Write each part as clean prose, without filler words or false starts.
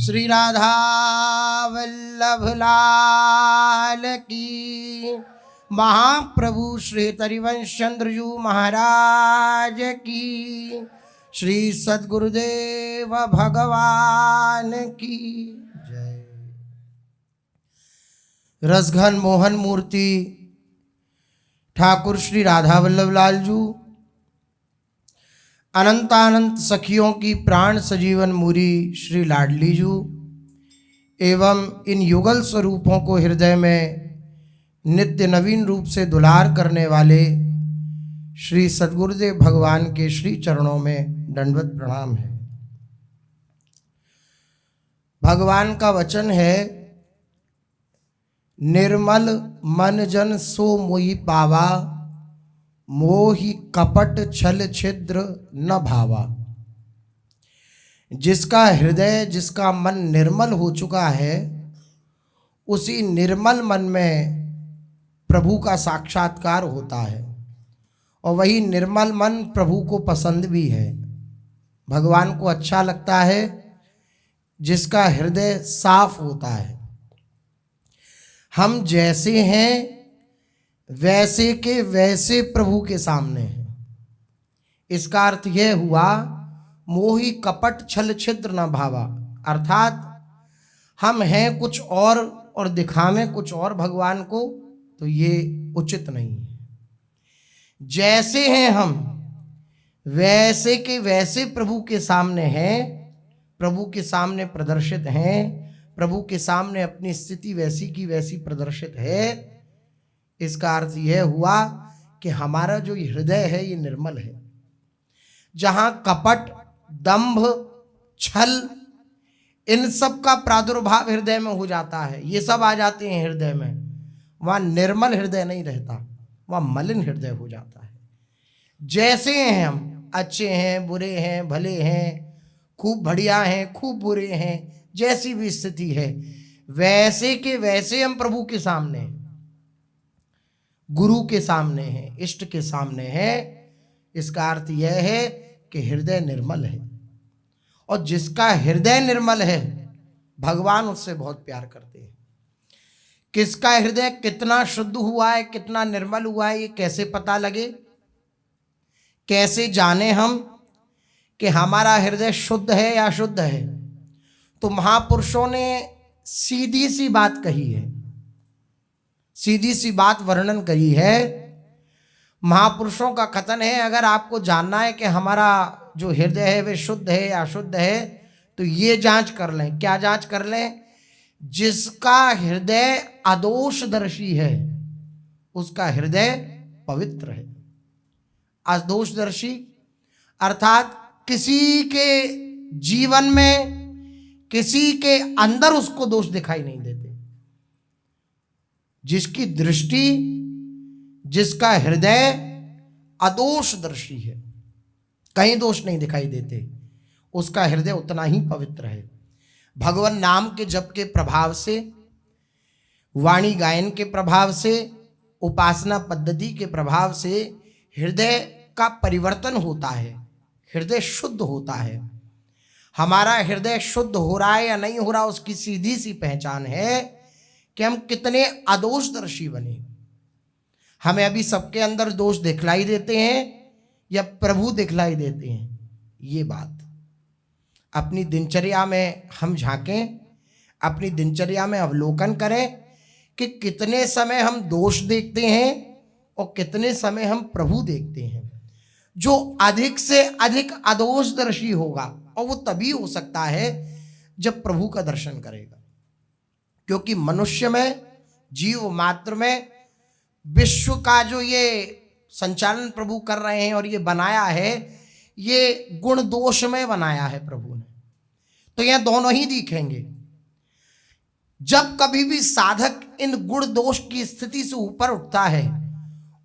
श्री राधा वल्लभ लाल की, महाप्रभु श्री हरिवंश चंद्र जी महाराज की, श्री सद्गुरुदेव भगवान की जय। रसघन मोहन मूर्ति ठाकुर श्री राधा वल्लभ लाल जी, अनंतानंत सखियों की प्राण सजीवन मूरी श्री लाडली जी एवं इन युगल स्वरूपों को हृदय में नित्य नवीन रूप से दुलार करने वाले श्री सद्गुरुदेव भगवान के श्री चरणों में दंडवत प्रणाम है। भगवान का वचन है, निर्मल मन जन सो मोहि पावा, मोहि कपट छल छिद्र न भावा। जिसका हृदय, जिसका मन निर्मल हो चुका है, उसी निर्मल मन में प्रभु का साक्षात्कार होता है और वही निर्मल मन प्रभु को पसंद भी है। भगवान को अच्छा लगता है जिसका हृदय साफ होता है। हम जैसे हैं वैसे के वैसे प्रभु के सामने हैं। इसका अर्थ यह हुआ, मोहि कपट छल छिद्र न भावा, अर्थात हम हैं कुछ और दिखावें कुछ और भगवान को, तो ये उचित नहीं है। जैसे हैं हम वैसे के वैसे प्रभु के सामने हैं, प्रभु के सामने प्रदर्शित हैं, प्रभु के सामने अपनी स्थिति वैसी की वैसी प्रदर्शित है। इसका अर्थ यह हुआ कि हमारा जो हृदय है ये निर्मल है। जहां कपट, दंभ, छल, इन सब का प्रादुर्भाव हृदय में हो जाता है, ये सब आ जाते हैं हृदय में, वहां निर्मल हृदय नहीं रहता, वहां मलिन हृदय हो जाता है। जैसे हैं हम, अच्छे हैं, बुरे हैं, भले हैं, खूब बढ़िया हैं, खूब बुरे हैं, जैसी भी स्थिति है वैसे के वैसे हम प्रभु के सामने हैं, गुरु के सामने हैं, इष्ट के सामने हैं। इसका अर्थ यह है कि हृदय निर्मल है, और जिसका हृदय निर्मल है भगवान उससे बहुत प्यार करते हैं। किसका हृदय कितना शुद्ध हुआ है, कितना निर्मल हुआ है, ये कैसे पता लगे, कैसे जाने हम कि हमारा हृदय शुद्ध है या अशुद्ध है? तो महापुरुषों ने सीधी सी बात कही है, सीधी सी बात वर्णन करी है। महापुरुषों का कथन है, अगर आपको जानना है कि हमारा जो हृदय है वे शुद्ध है या अशुद्ध है, तो ये जांच कर लें। क्या जांच कर लें? जिसका हृदय अदोषदर्शी है उसका हृदय पवित्र है। अदोषदर्शी अर्थात किसी के जीवन में, किसी के अंदर उसको दोष दिखाई नहीं देते। जिसकी दृष्टि, जिसका हृदय अदोषदर्शी है, कहीं दोष नहीं दिखाई देते, उसका हृदय उतना ही पवित्र है। भगवान नाम के जप के प्रभाव से, वाणी गायन के प्रभाव से, उपासना पद्धति के प्रभाव से हृदय का परिवर्तन होता है, हृदय शुद्ध होता है। हमारा हृदय शुद्ध हो रहा है या नहीं हो रहा, उसकी सीधी सी पहचान है कि हम कितने अदोषदर्शी बने। हमें अभी सबके अंदर दोष दिखलाई देते हैं या प्रभु दिखलाई देते हैं? ये बात अपनी दिनचर्या में हम झांकें, अपनी दिनचर्या में अवलोकन करें कि कितने समय हम दोष देखते हैं और कितने समय हम प्रभु देखते हैं। जो अधिक से अधिक अदोषदर्शी होगा, और वो तभी हो सकता है जब प्रभु का दर्शन करेगा, क्योंकि मनुष्य में, जीव मात्र में, विश्व का जो ये संचालन प्रभु कर रहे हैं और ये बनाया है, ये गुण दोष में बनाया है प्रभु ने। तो यह दोनों ही दिखेंगे। जब कभी भी साधक इन गुण दोष की स्थिति से ऊपर उठता है,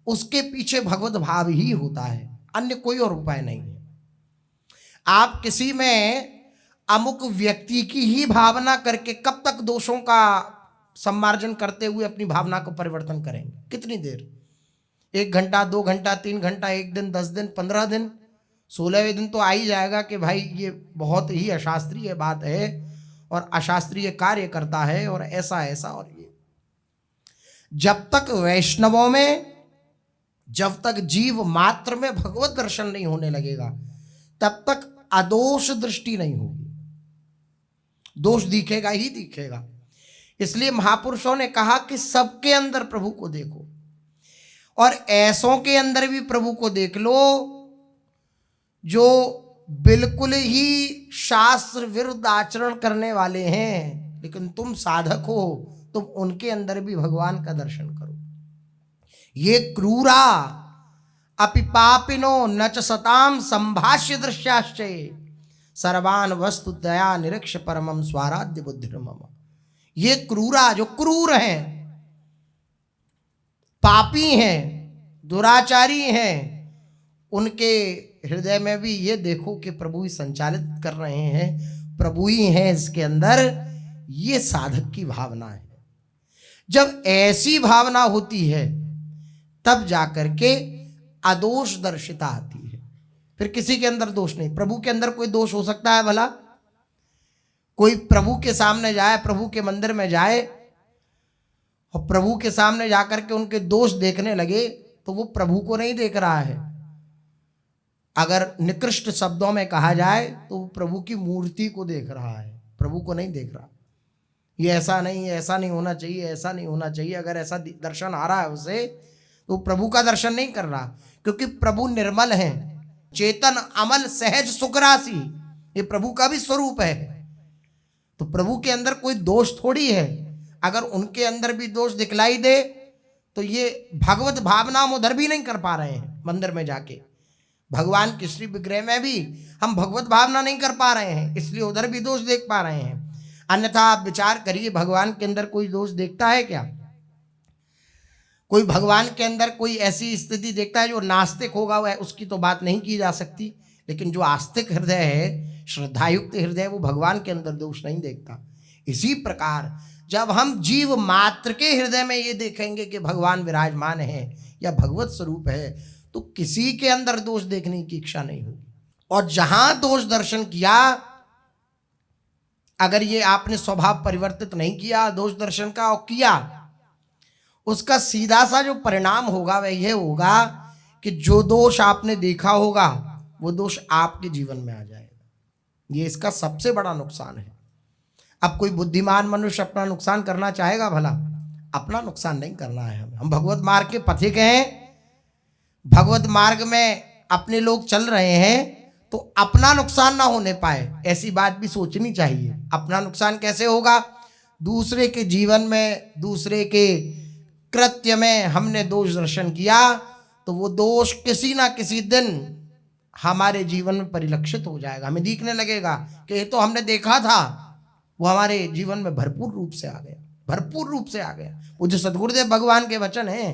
उसके पीछे भगवत भाव ही होता है, अन्य कोई और उपाय नहीं है। आप किसी में अमुक व्यक्ति की ही भावना करके कब तक दोषों का सम्मार्जन करते हुए अपनी भावना को परिवर्तन करेंगे? कितनी देर? 1 घंटा, 2 घंटा, 3 घंटा, 1 दिन, 10 दिन, 15 दिन, 16वें दिन तो आ ही जाएगा कि भाई ये बहुत ही अशास्त्रीय बात है और अशास्त्रीय कार्य करता है और ऐसा ऐसा। और ये जब तक वैष्णवों में, जब तक जीव मात्र में भगवत दर्शन नहीं होने लगेगा तब तक अदोष दृष्टि नहीं होगी, दोष दिखेगा ही दिखेगा। इसलिए महापुरुषों ने कहा कि सबके अंदर प्रभु को देखो और ऐसों के अंदर भी प्रभु को देख लो जो बिल्कुल ही शास्त्र विरुद्ध आचरण करने वाले हैं, लेकिन तुम साधक हो, तुम उनके अंदर भी भगवान का दर्शन करो। ये क्रूरा अपि पापिनो न च सताम संभाष्य दृश्याश्चये सर्वान वस्तु दया निरीक्ष परमम स्वाराध्य बुद्धिर्मम। ये क्रूरा, जो क्रूर हैं, पापी हैं, दुराचारी हैं, उनके हृदय में भी ये देखो कि प्रभु ही संचालित कर रहे हैं, प्रभु ही हैं इसके अंदर। ये साधक की भावना है। जब ऐसी भावना होती है तब जाकर के अदोष दर्शिता आती है। फिर किसी के अंदर दोष नहीं। प्रभु के अंदर कोई दोष हो सकता है भला? कोई प्रभु के सामने जाए, प्रभु के मंदिर में जाए और प्रभु के सामने जाकर के उनके दोष देखने लगे तो वो प्रभु को नहीं देख रहा है। अगर निकृष्ट शब्दों में कहा जाए तो वो प्रभु की मूर्ति को देख रहा है, प्रभु को नहीं देख रहा। ये ऐसा नहीं, ऐसा नहीं होना चाहिए, ऐसा नहीं होना चाहिए। अगर ऐसा दर्शन आ रहा है उसे तो प्रभु का दर्शन नहीं कर रहा, क्योंकि प्रभु निर्मल हैं, चेतन अमल सहज सुखराशि, ये प्रभु का भी स्वरूप है। तो प्रभु के अंदर कोई दोष थोड़ी है। अगर उनके अंदर भी दोष दिखलाई दे तो ये भगवत भावना हम उधर भी नहीं कर पा रहे हैं। मंदिर में जाके भगवान के श्री विग्रह में भी हम भगवत भावना नहीं कर पा रहे हैं, इसलिए उधर भी दोष देख पा रहे हैं। अन्यथा आप विचार करिए, भगवान के अंदर कोई दोष देखता है क्या? कोई भगवान के अंदर कोई ऐसी स्थिति देखता है? जो नास्तिक होगा वह, उसकी तो बात नहीं की जा सकती, लेकिन जो आस्तिक हृदय है, श्रद्धायुक्त हृदय, वो भगवान के अंदर दोष नहीं देखता। इसी प्रकार जब हम जीव मात्र के हृदय में ये देखेंगे कि भगवान विराजमान है या भगवत स्वरूप है, तो किसी के अंदर दोष देखने की इच्छा नहीं होगी। और जहां दोष दर्शन किया, अगर ये आपने स्वभाव परिवर्तित नहीं किया दोष दर्शन का और किया, उसका सीधा सा जो परिणाम होगा वह यह होगा कि जो दोष आपने देखा होगा वो दोष आपके जीवन में आ जाएगा। ये इसका सबसे बड़ा नुकसान है। अब कोई बुद्धिमान मनुष्य अपना नुकसान करना चाहेगा भला? अपना नुकसान नहीं करना है हमें। हम भगवत मार्ग के पथिक हैं, भगवत मार्ग में अपने लोग चल रहे हैं, तो अपना नुकसान ना होने पाए ऐसी बात भी सोचनी चाहिए। अपना नुकसान कैसे होगा? दूसरे के जीवन में, दूसरे के कृत्य में हमने दोष दर्शन किया तो वो दोष किसी ना किसी दिन हमारे जीवन में परिलक्षित हो जाएगा। हमें दिखने लगेगा कि ये तो हमने देखा था, वो हमारे जीवन में भरपूर रूप से आ गया, भरपूर रूप से आ गया। वो जो सदगुरुदेव भगवान के वचन हैं,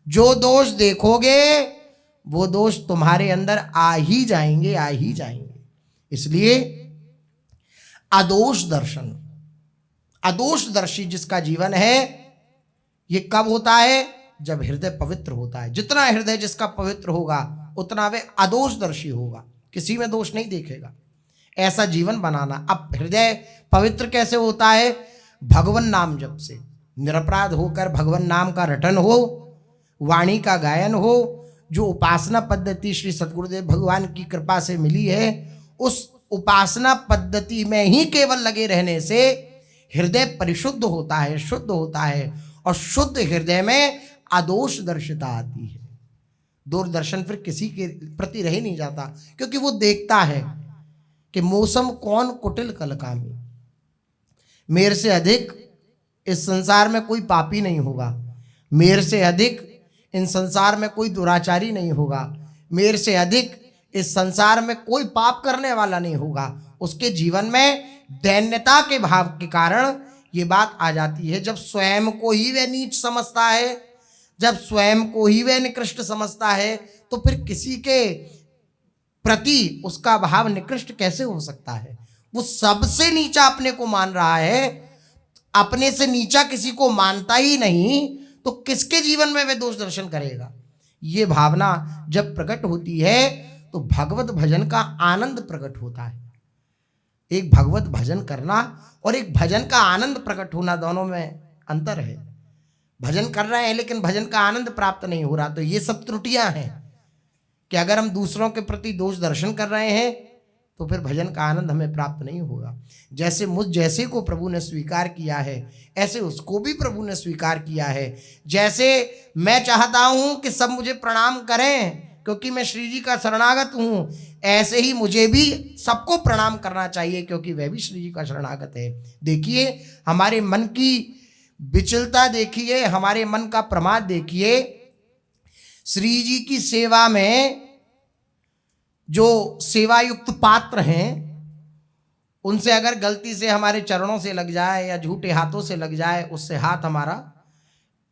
जो दोष देखोगे वो दोष तुम्हारे अंदर आ ही जाएंगे, आ ही जाएंगे। इसलिए अदोष दर्शन, अदोष दर्शी जिसका जीवन है, ये कब होता है? जब हृदय पवित्र होता है। जितना हृदय जिसका पवित्र होगा उतना वे अदोष दर्शी होगा, किसी में दोष नहीं देखेगा। ऐसा जीवन बनाना। अब हृदय पवित्र कैसे होता है? भगवान नाम जप से, निरपराध होकर भगवान नाम का रटन हो, वाणी का गायन हो। जो उपासना पद्धति श्री सद्गुरुदेव भगवान की कृपा से मिली है, उस उपासना पद्धति में ही केवल लगे रहने से हृदय परिशुद्ध होता है, शुद्ध होता है, और शुद्ध हृदय में अदोष दर्शिता आती है। दूरदर्शन फिर किसी के प्रति रह नहीं जाता, क्योंकि वो देखता है कि मौसम कौन कुटिल कलकामी, मेरे से अधिक इस संसार में कोई पापी नहीं होगा, मेरे से अधिक इन संसार में कोई दुराचारी नहीं होगा, मेरे से अधिक इस संसार में कोई पाप करने वाला नहीं होगा। उसके जीवन में दैन्यता के भाव के कारण ये बात आ जाती है। जब स्वयं को ही वह नीच समझता है, जब स्वयं को ही वह निकृष्ट समझता है, तो फिर किसी के प्रति उसका भाव निकृष्ट कैसे हो सकता है? वो सबसे नीचा अपने को मान रहा है, अपने से नीचा किसी को मानता ही नहीं, तो किसके जीवन में वह दोष दर्शन करेगा? ये भावना जब प्रकट होती है तो भगवत भजन का आनंद प्रकट होता है। एक भगवत भजन करना और एक भजन का आनंद प्रकट होना, दोनों में अंतर है। भजन कर रहे हैं लेकिन भजन का आनंद प्राप्त नहीं हो रहा, तो ये सब त्रुटियां हैं कि अगर हम दूसरों के प्रति दोष दर्शन कर रहे हैं तो फिर भजन का आनंद हमें प्राप्त नहीं होगा। जैसे मुझ जैसे को प्रभु ने स्वीकार किया है, ऐसे उसको भी प्रभु ने स्वीकार किया है। जैसे मैं चाहता हूं कि सब मुझे प्रणाम करें क्योंकि मैं श्री जी का शरणागत हूं, ऐसे ही मुझे भी सबको प्रणाम करना चाहिए क्योंकि वह भी श्री जी का शरणागत है। देखिए हमारे मन की विचलता, देखिए हमारे मन का प्रमाद, देखिए श्री जी की सेवा में जो सेवा युक्त पात्र हैं उनसे अगर गलती से हमारे चरणों से लग जाए या झूठे हाथों से लग जाए, उससे हाथ हमारा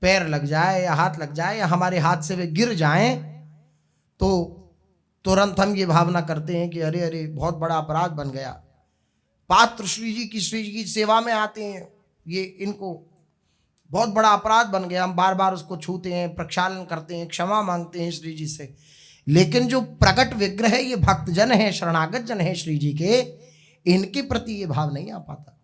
पैर लग जाए या हाथ लग जाए या हमारे हाथ से वे गिर जाएं, तो तुरंत हम ये भावना करते हैं कि अरे अरे बहुत बड़ा अपराध बन गया। पात्र श्री जी की सेवा में आते हैं, ये इनको बहुत बड़ा अपराध बन गया। हम बार बार उसको छूते हैं, प्रक्षालन करते हैं, क्षमा मांगते हैं श्री जी से। लेकिन जो प्रकट विग्रह है, ये भक्तजन है, शरणागत जन है श्री जी के, इनके प्रति ये भाव नहीं आ पाता।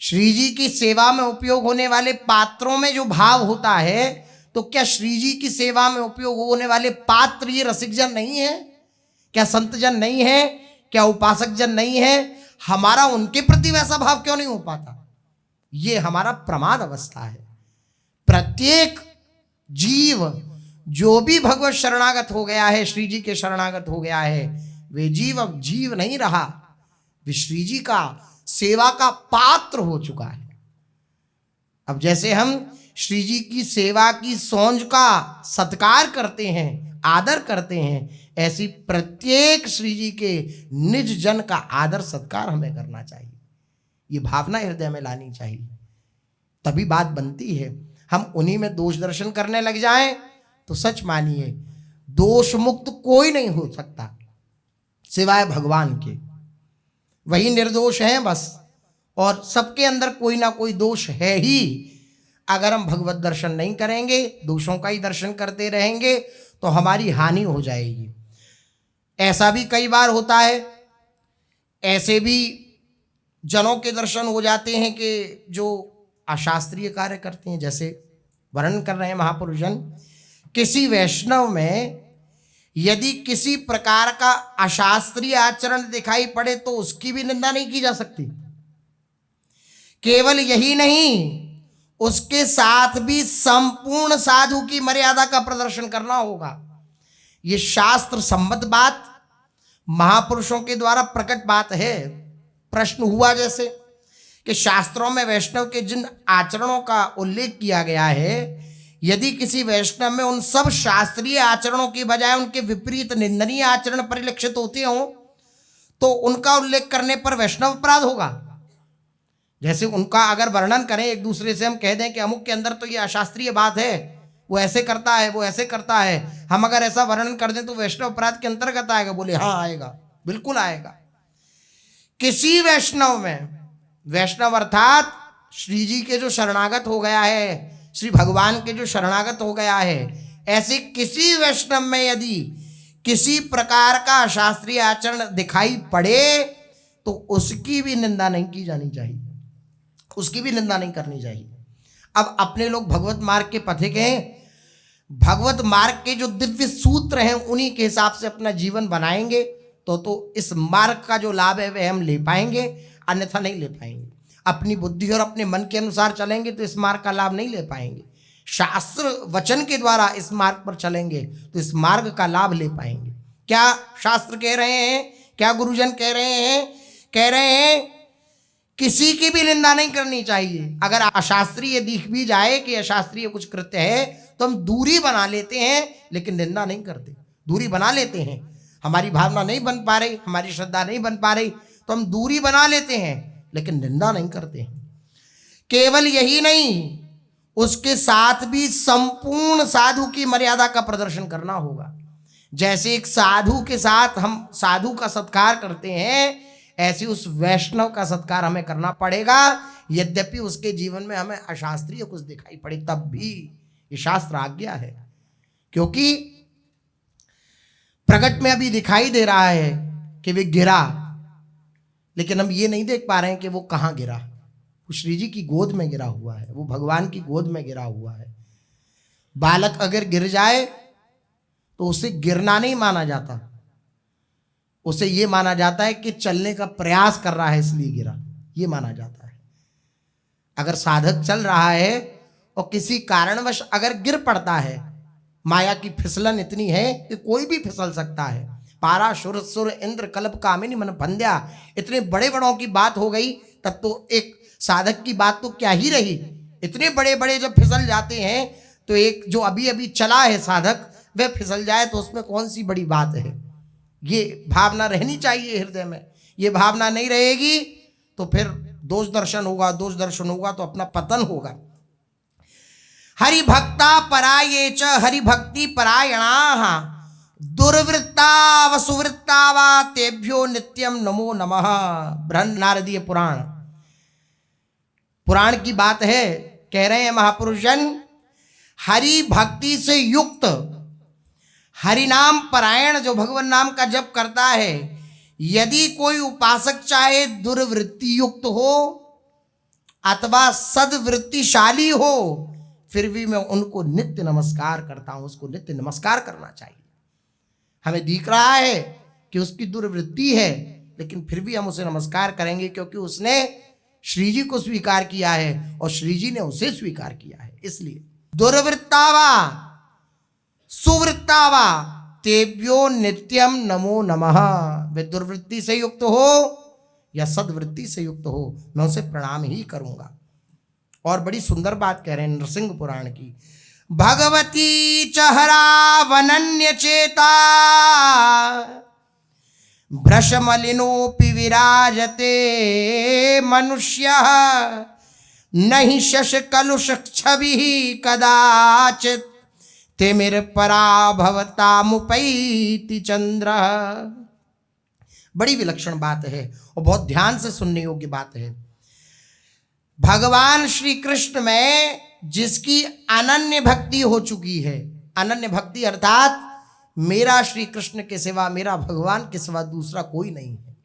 श्री जी की सेवा में उपयोग होने वाले पात्रों में जो भाव होता है, तो क्या श्री जी की सेवा में उपयोग होने वाले पात्र ये रसिक जन नहीं है? क्या संत जन नहीं है? क्या उपासक जन नहीं है? हमारा उनके प्रति वैसा भाव क्यों नहीं हो पाता? ये हमारा प्रमाद अवस्था है। प्रत्येक जीव जो भी भगवत शरणागत हो गया है, श्री जी के शरणागत हो गया है, वे जीव अब जीव नहीं रहा, वे श्री जी का सेवा का पात्र हो चुका है। अब जैसे हम श्री जी की सेवा की सौंज का सत्कार करते हैं, आदर करते हैं, ऐसी प्रत्येक श्री जी के निज जन का आदर सत्कार हमें करना चाहिए। ये भावना हृदय में लानी चाहिए, तभी बात बनती है। हम उन्हीं में दोष दर्शन करने लग जाएं तो सच मानिए दोष मुक्त कोई नहीं हो सकता सिवाय भगवान के। वही निर्दोष हैं बस, और सबके अंदर कोई ना कोई दोष है ही। अगर हम भगवत दर्शन नहीं करेंगे, दोषों का ही दर्शन करते रहेंगे, तो हमारी हानि हो जाएगी। ऐसा भी कई बार होता है, ऐसे भी जनों के दर्शन हो जाते हैं कि जो अशास्त्रीय कार्य करते हैं। जैसे वर्णन कर रहे हैं महापुरुष जन, किसी वैष्णव में यदि किसी प्रकार का अशास्त्रीय आचरण दिखाई पड़े तो उसकी भी निंदा नहीं की जा सकती। केवल यही नहीं, उसके साथ भी संपूर्ण साधु की मर्यादा का प्रदर्शन करना होगा। ये शास्त्र सम्मत बात, महापुरुषों के द्वारा प्रकट बात है। प्रश्न हुआ जैसे कि शास्त्रों में वैष्णव के जिन आचरणों का उल्लेख किया गया है, यदि किसी वैष्णव में उन सब शास्त्रीय आचरणों की बजाय उनके विपरीत निंदनीय आचरण परिलक्षित होते हों, तो उनका उल्लेख करने पर वैष्णव अपराध होगा। जैसे उनका अगर वर्णन करें, एक दूसरे से हम कह दें कि अमुक के अंदर तो ये अशास्त्रीय बात है, वो ऐसे करता है, वो ऐसे करता है, हम अगर ऐसा वर्णन कर दें तो वैष्णव अपराध के अंतर्गत आएगा? बोले हाँ आएगा, बिल्कुल आएगा। किसी वैष्णव में, वैष्णव अर्थात श्री जी के जो शरणागत हो गया है, श्री भगवान के जो शरणागत हो गया है, ऐसे किसी वैष्णव में यदि किसी प्रकार का अशास्त्रीय आचरण दिखाई पड़े तो उसकी भी निंदा नहीं की जानी चाहिए, उसकी भी निंदा नहीं करनी चाहिए। अब अपने लोग भगवत मार्ग के पथिक हैं, भगवत मार्ग के जो दिव्य सूत्र हैं उन्हीं के हिसाब से अपना जीवन बनाएंगे तो इस मार्ग का जो लाभ है वह हम ले पाएंगे, अन्यथा नहीं ले पाएंगे। अपनी बुद्धि और अपने मन के अनुसार चलेंगे तो इस मार्ग का लाभ नहीं ले पाएंगे। शास्त्र वचन के द्वारा इस मार्ग पर चलेंगे तो इस मार्ग का लाभ ले पाएंगे। क्या शास्त्र कह रहे हैं, क्या गुरुजन कह रहे हैं? कह रहे हैं किसी की भी निंदा नहीं करनी चाहिए। अगर अशास्त्रीय दिख भी जाए कि अशास्त्रीय कुछ कृत्य है तो हम दूरी बना लेते हैं, लेकिन निंदा नहीं करते। दूरी बना लेते हैं, हमारी भावना नहीं बन पा रही, हमारी श्रद्धा नहीं बन पा रही, तो हम दूरी बना लेते हैं, लेकिन निंदा नहीं करते हैं। केवल यही नहीं, उसके साथ भी संपूर्ण साधु की मर्यादा का प्रदर्शन करना होगा। जैसे एक साधु के साथ हम साधु का सत्कार करते हैं, ऐसे उस वैष्णव का सत्कार हमें करना पड़ेगा। यद्यपि उसके जीवन में हमें अशास्त्रीय कुछ दिखाई पड़े तब भी ये शास्त्र आज्ञा है, क्योंकि प्रकट में अभी दिखाई दे रहा है कि वे गिरा, लेकिन हम ये नहीं देख पा रहे हैं कि वो कहाँ गिरा। वो श्री जी की गोद में गिरा हुआ है, वो भगवान की गोद में गिरा हुआ है। बालक अगर गिर जाए तो उसे गिरना नहीं माना जाता, उसे ये माना जाता है कि चलने का प्रयास कर रहा है इसलिए गिरा, ये माना जाता है। अगर साधक चल रहा है और किसी कारणवश अगर गिर पड़ता है, माया की फिसलन इतनी है कि कोई भी फिसल सकता है। पारा शुर सुर इंद्र कल्प कामिनी मन बंध्या, इतने बड़े बड़ों की बात हो गई, तब तो एक साधक की बात तो क्या ही रही। इतने बड़े बड़े जब फिसल जाते हैं तो एक जो अभी अभी चला है साधक, वह फिसल जाए तो उसमें कौन सी बड़ी बात है। ये भावना रहनी चाहिए हृदय में। ये भावना नहीं रहेगी तो फिर दोष दर्शन होगा, दोष दर्शन होगा तो अपना पतन होगा। हरि भक्ता पराये च हरि भक्ति परायणा दुर्वृत्ता व सुवृत्ता वा तेभ्यो नित्यम नमो नमः। बृहन नारदीय पुराण की बात है। कह रहे हैं महापुरुषन, हरि भक्ति से युक्त, हरि नाम परायण जो भगवान नाम का जप करता है, यदि कोई उपासक चाहे दुर्वृत्ति युक्त हो अथवा सद्वृत्तिशाली हो, फिर भी मैं उनको नित्य नमस्कार करता हूं। उसको नित्य नमस्कार करना चाहिए। हमें दिख रहा है कि उसकी दुर्वृत्ति है, लेकिन फिर भी हम उसे नमस्कार करेंगे, क्योंकि उसने श्री जी को स्वीकार किया है और श्री जी ने उसे स्वीकार किया है। इसलिए दुर्वृत्तावा सुवृत्तावा तेभ्यो नित्यम नमो नमः। वे दुर्वृत्ति से युक्त हो या सद्वृत्ति से युक्त हो, मैं उसे प्रणाम ही करूंगा। और बड़ी सुंदर बात कह रहे हैं नृसिंह पुराण की, भगवती चहरा वनन्य चेता भ्रशमलिनोपि विराजते मनुष्य नहीं शश कलुष छवि कदाचित तिमिर पराभवतामुपैति चंद्र। बड़ी विलक्षण बात है और बहुत ध्यान से सुनने योग्य बात है। भगवान श्री कृष्ण में जिसकी अनन्य भक्ति हो चुकी है, अनन्य भक्ति अर्थात मेरा श्री कृष्ण के सिवा, मेरा भगवान के सिवा दूसरा कोई नहीं है,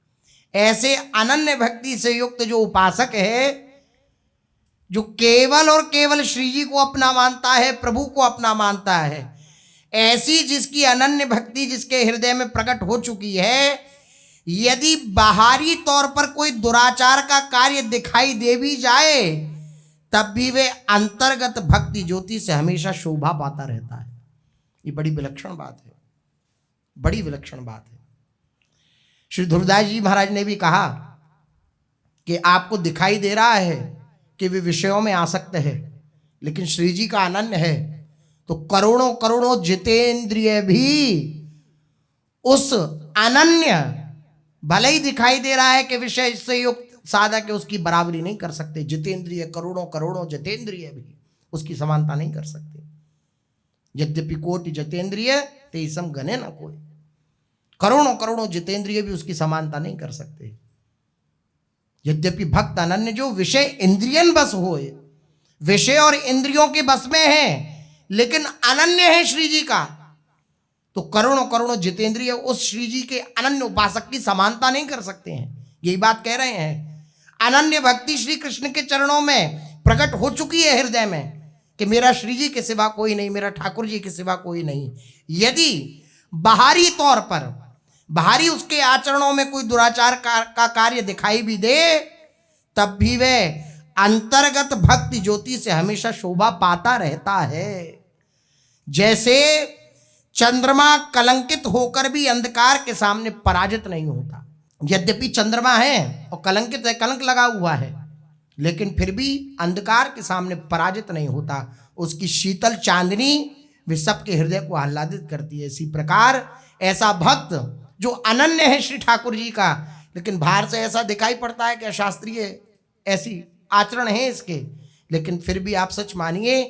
ऐसे अनन्य भक्ति से युक्त जो उपासक है, जो केवल और केवल श्री जी को अपना मानता है, प्रभु को अपना मानता है, ऐसी जिसकी अनन्य भक्ति जिसके हृदय में प्रकट हो चुकी है, यदि बाहरी तौर पर कोई दुराचार का कार्य दिखाई दे भी जाए, तब भी वे अंतर्गत भक्ति ज्योति से हमेशा शोभा पाता रहता है। ये बड़ी विलक्षण बात है, बड़ी विलक्षण बात है। श्री ध्रुवदास जी महाराज ने भी कहा कि आपको दिखाई दे रहा है कि वे विषयों में आसक्त है, लेकिन श्री जी का अनन्य है, तो करोड़ों करोड़ों जितेंद्रिय भी उस अनन्य, भले ही दिखाई दे रहा है कि विषय से युक्त साधक है, उसकी बराबरी नहीं कर सकते। जितेंद्रिय करोड़ों करोड़ों जितेंद्रिय भी उसकी समानता नहीं कर सकते। यद्यपि कोटि जितेंद्रिय तेसम गने न कोई, करोड़ों करोड़ों जितेंद्रिय भी उसकी समानता नहीं कर सकते। यद्यपि भक्त अनन्य जो विषय इंद्रियन बस होए, विषय और इंद्रियों के बस में है, लेकिन अनन्य है श्री जी का, तो करोड़ों करोड़ों जितेंद्रिय उस श्री जी के अनन्य उपासक की समानता नहीं कर सकते हैं। यही बात कह रहे हैं। अनन्य भक्ति श्री कृष्ण के चरणों में प्रकट हो चुकी है हृदय में कि मेरा श्री जी के सिवा कोई नहीं, मेरा ठाकुर जी के सिवा कोई नहीं। यदि बाहरी तौर पर, बाहरी उसके आचरणों में कोई दुराचार का कार्य दिखाई भी दे, तब भी वह अंतर्गत भक्ति ज्योति से हमेशा शोभा पाता रहता है। जैसे चंद्रमा कलंकित होकर भी अंधकार के सामने पराजित नहीं होता। यद्यपि चंद्रमा है और कलंकित है, कलंक लगा हुआ है, लेकिन फिर भी अंधकार के सामने पराजित नहीं होता। उसकी शीतल चांदनी वे सबके हृदय को आह्लादित करती है। इसी प्रकार ऐसा भक्त जो अनन्य है श्री ठाकुर जी का, लेकिन बाहर से ऐसा दिखाई पड़ता है कि अशास्त्रीय ऐसी आचरण है इसके, लेकिन फिर भी आप सच मानिए,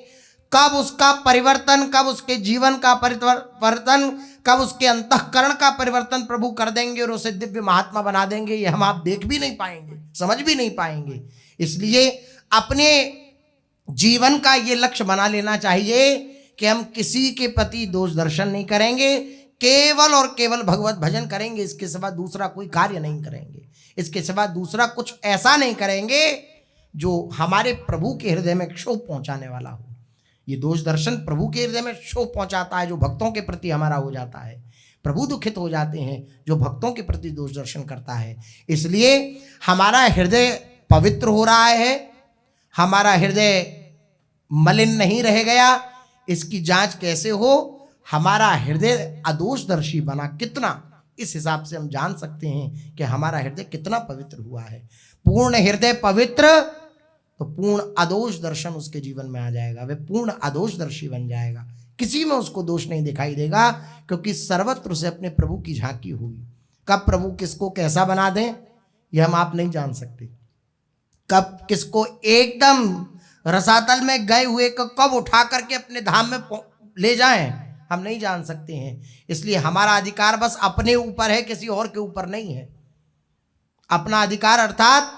कब उसका परिवर्तन, कब उसके जीवन का परिवर्तन, कब उसके अंतःकरण का परिवर्तन प्रभु कर देंगे और उसे दिव्य महात्मा बना देंगे, ये हम आप देख भी नहीं पाएंगे, समझ भी नहीं पाएंगे। इसलिए अपने जीवन का ये लक्ष्य बना लेना चाहिए कि हम किसी के प्रति दोष दर्शन नहीं करेंगे, केवल और केवल भगवत भजन करेंगे, इसके सिवा दूसरा कोई कार्य नहीं करेंगे, इसके सिवा दूसरा कुछ ऐसा नहीं करेंगे जो हमारे प्रभु के हृदय में क्षोभ पहुंचाने वाला हो। ये दोष दर्शन प्रभु के हृदय में क्षोभ पहुंचाता है, जो भक्तों के प्रति हमारा हो जाता है। प्रभु दुखित हो जाते हैं जो भक्तों के प्रति दोष दर्शन करता है। इसलिए हमारा हृदय पवित्र हो रहा है, हमारा हृदय मलिन नहीं रह गया। इसकी जांच कैसे हो? हमारा हृदय अदोषदर्शी बना कितना, इस हिसाब से हम जान सकते हैं कि हमारा हृदय कितना पवित्र हुआ है। पूर्ण हृदय पवित्र तो पूर्ण अदोष दर्शन उसके जीवन में आ जाएगा, वह पूर्ण अदोषदर्शी बन जाएगा। किसी में उसको दोष नहीं दिखाई देगा, क्योंकि सर्वत्र से अपने प्रभु की झांकी होगी। कब प्रभु किसको कैसा बना दें यह हम आप नहीं जान सकते, कब किसको एकदम रसातल में गए हुए को कब उठा करके अपने धाम में ले जाएं, हम नहीं जान सकते हैं। इसलिए हमारा अधिकार बस अपने ऊपर है, किसी और के ऊपर नहीं है। अपना अधिकार अर्थात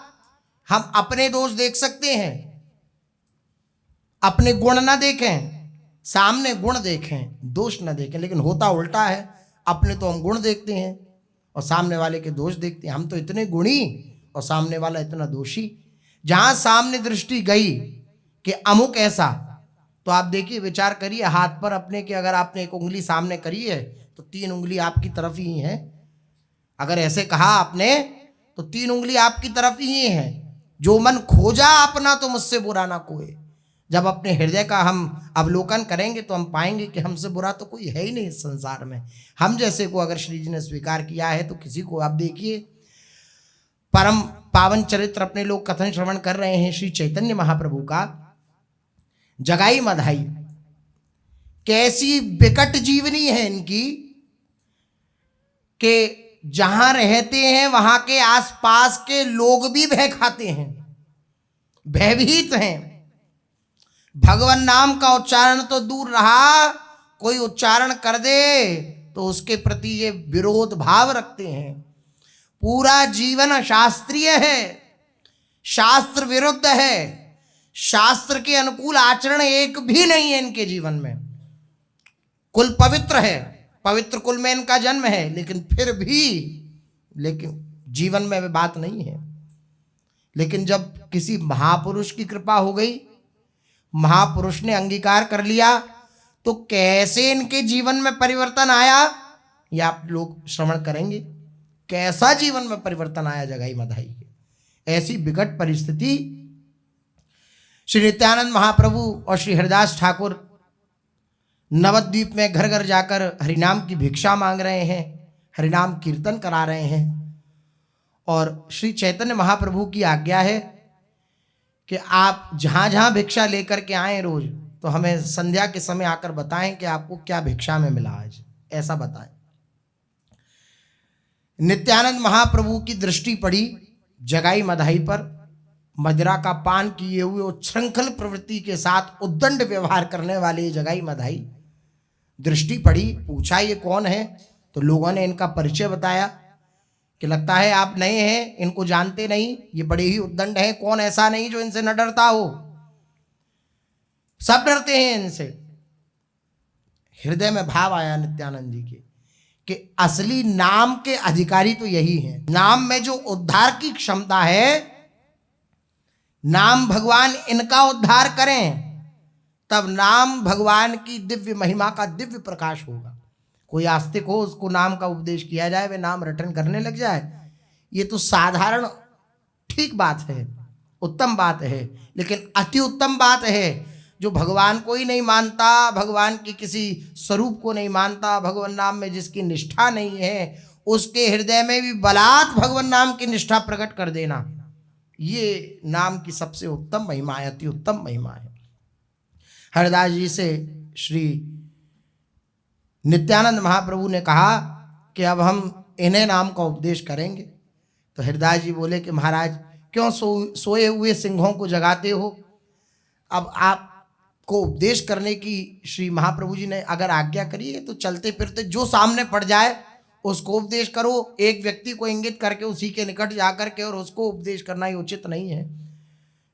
हम अपने दोष देख सकते हैं, अपने गुण ना देखें, सामने गुण देखें, दोष ना देखें। लेकिन होता उल्टा है, अपने तो हम गुण देखते हैं और सामने वाले के दोष देखते हैं। हम तो इतने गुणी और सामने वाला इतना दोषी। जहां सामने दृष्टि गई कि अमुक ऐसा, तो आप देखिए, विचार करिए हाथ पर अपने कि अगर आपने एक उंगली सामने करी है तो 3 उंगली आपकी तरफ ही है। अगर ऐसे कहा आपने तो 3 उंगली आपकी तरफ ही है। जो मन खोजा अपना तो मुझसे बुरा ना कोई। जब अपने हृदय का हम अवलोकन करेंगे तो हम पाएंगे कि हमसे बुरा तो कोई है ही नहीं इस संसार में। हम जैसे को अगर श्री जी ने स्वीकार किया है तो किसी को, आप देखिए परम पावन चरित्र अपने लोग कथन श्रवण कर रहे हैं श्री चैतन्य महाप्रभु का। जगाई मधाई कैसी विकट जीवनी है इनकी कि जहां रहते हैं वहां के आसपास के लोग भी भय खाते हैं, भयभीत हैं। भगवान नाम का उच्चारण तो दूर रहा, कोई उच्चारण कर दे तो उसके प्रति ये विरोध भाव रखते हैं। पूरा जीवन शास्त्रीय है, शास्त्र विरुद्ध है, शास्त्र के अनुकूल आचरण एक भी नहीं है इनके जीवन में। कुल पवित्र है, पवित्र कुल में इनका जन्म है, लेकिन फिर भी जीवन में वे बात नहीं है। लेकिन जब किसी महापुरुष की कृपा हो गई, महापुरुष ने अंगीकार कर लिया, तो कैसे इनके जीवन में परिवर्तन आया ये आप लोग श्रवण करेंगे। कैसा जीवन में परिवर्तन आया जगाई मधाई के। ऐसी विकट परिस्थिति श्री नित्यानंद महाप्रभु और श्री हरिदास ठाकुर नवद्वीप में घर घर जाकर हरिनाम की भिक्षा मांग रहे हैं, हरिनाम कीर्तन करा रहे हैं। और श्री चैतन्य महाप्रभु की आज्ञा है कि आप जहाँ जहाँ भिक्षा लेकर के आएँ रोज, तो हमें संध्या के समय आकर बताएं कि आपको क्या भिक्षा में मिला आज, ऐसा बताएं। नित्यानंद महाप्रभु की दृष्टि पड़ी जगाई मधाई पर। मदिरा का पान किए हुए उच्छृंखल प्रवृत्ति के साथ उद्दंड व्यवहार करने वाले जगाई मधाई दृष्टि पड़ी। पूछा ये कौन है, तो लोगों ने इनका परिचय बताया कि लगता है आप नए हैं, इनको जानते नहीं, ये बड़े ही उद्दंड हैं। कौन ऐसा नहीं जो इनसे न डरता हो, सब डरते हैं इनसे। हृदय में भाव आया नित्यानंद जी के कि असली नाम के अधिकारी तो यही हैं। नाम में जो उद्धार की क्षमता है, नाम भगवान इनका उद्धार करें, तब नाम भगवान की दिव्य महिमा का दिव्य प्रकाश होगा। कोई आस्तिक हो, उसको नाम का उपदेश किया जाए, वे नाम रटन करने लग जाए, ये तो साधारण ठीक बात है, उत्तम बात है। लेकिन अति उत्तम बात है जो भगवान को ही नहीं मानता, भगवान की किसी स्वरूप को नहीं मानता, भगवान नाम में जिसकी निष्ठा नहीं है, उसके हृदय में भी बलात् भगवान नाम की निष्ठा प्रकट कर देना, ये नाम की सबसे उत्तम महिमा है, अति उत्तम महिमा है। हरिदास जी से श्री नित्यानंद महाप्रभु ने कहा कि अब हम इन्हें नाम का उपदेश करेंगे। तो हरिदास जी बोले कि महाराज क्यों सोए हुए सिंहों को जगाते हो। अब आपको उपदेश करने की श्री महाप्रभु जी ने अगर आज्ञा करी है तो चलते फिरते जो सामने पड़ जाए उसको उपदेश करो। एक व्यक्ति को इंगित करके उसी के निकट जाकर के और उसको उपदेश करना ही उचित नहीं है।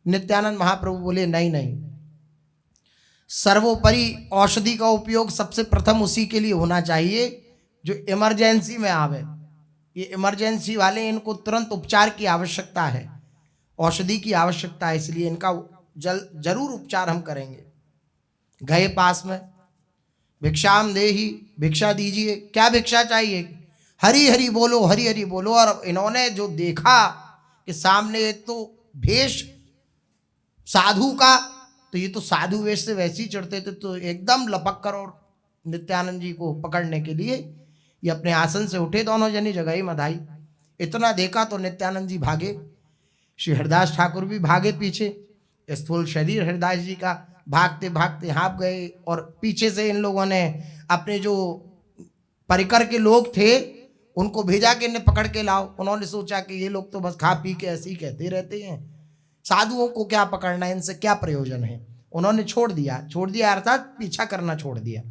नित्यानंद महाप्रभु बोले नहीं नहीं, सर्वोपरि औषधि का उपयोग सबसे प्रथम उसी के लिए होना चाहिए जो इमरजेंसी में आवे, ये इमरजेंसी वाले, इनको तुरंत उपचार की आवश्यकता है, औषधि की आवश्यकता है, इसलिए इनका जरूर उपचार हम करेंगे। गए पास में, भिक्षाम देहि, भिक्षा दीजिए। क्या भिक्षा चाहिए? हरि हरि बोलो, हरि हरि बोलो। और इन्होंने जो देखा कि सामने एक तो भेष साधु का, तो ये तो साधु वेश से वैसे ही चढ़ते थे, तो एकदम लपक कर और नित्यानंद जी को पकड़ने के लिए ये अपने आसन से उठे, दोनों जनी जगह मधाई। इतना देखा तो नित्यानंद जी भागे, श्री हरिदास ठाकुर भी भागे पीछे। स्थूल शरीर हरिदास जी का, भागते भागते हाँप गए, और पीछे से इन लोगों ने अपने जो परिकर के लोग थे उनको भेजा कि इन्हें पकड़ के लाओ। उन्होंने सोचा कि ये लोग तो बस खा पी के ऐसे ही कहते रहते हैं, साधुओं को क्या पकड़ना है, इनसे क्या प्रयोजन है। उन्होंने छोड़ दिया अर्थात पीछा करना छोड़ दिया।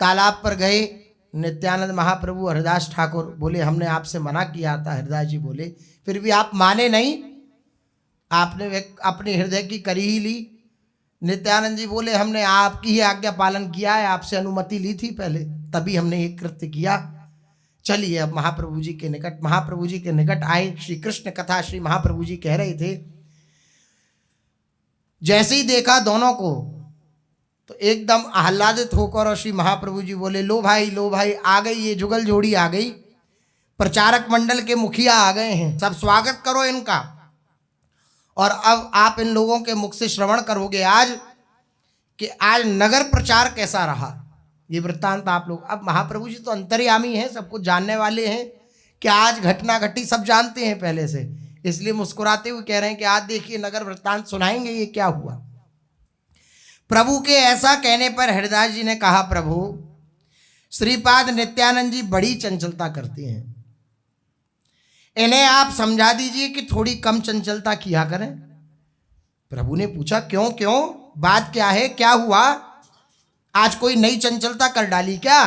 तालाब पर गए, नित्यानंद महाप्रभु हरिदास ठाकुर बोले हमने आपसे मना किया था। हरिदास जी बोले फिर भी आप माने नहीं, आपने अपने हृदय की करी ही ली। नित्यानंद जी बोले हमने आपकी ही आज्ञा पालन किया है, आपसे अनुमति ली थी पहले, तभी हमने ये कृत्य किया। चलिए अब महाप्रभु जी के निकट आए। श्री कृष्ण कथा श्री महाप्रभु जी कह रहे थे। जैसे ही देखा दोनों को तो एकदम आह्लादित होकर और श्री महाप्रभु जी बोले लो भाई आ गई, ये जुगल जोड़ी आ गई, प्रचारक मंडल के मुखिया आ गए हैं, सब स्वागत करो इनका। और अब आप इन लोगों के मुख से श्रवण करोगे आज कि आज नगर प्रचार कैसा रहा, ये वृत्तांत आप लोग। अब महाप्रभु जी तो अंतर्यामी हैं, सब कुछ जानने वाले हैं कि आज घटना घटी, सब जानते हैं पहले से, इसलिए मुस्कुराते हुए कह रहे हैं कि आज देखिए नगर वृत्तांत सुनाएंगे ये क्या हुआ। प्रभु के ऐसा कहने पर हरिदास जी ने कहा प्रभु श्रीपाद नित्यानंद जी बड़ी चंचलता करते हैं, इन्हें आप समझा दीजिए कि थोड़ी कम चंचलता किया करें। प्रभु ने पूछा क्यों बात क्या है, क्या हुआ, आज कोई नई चंचलता कर डाली क्या?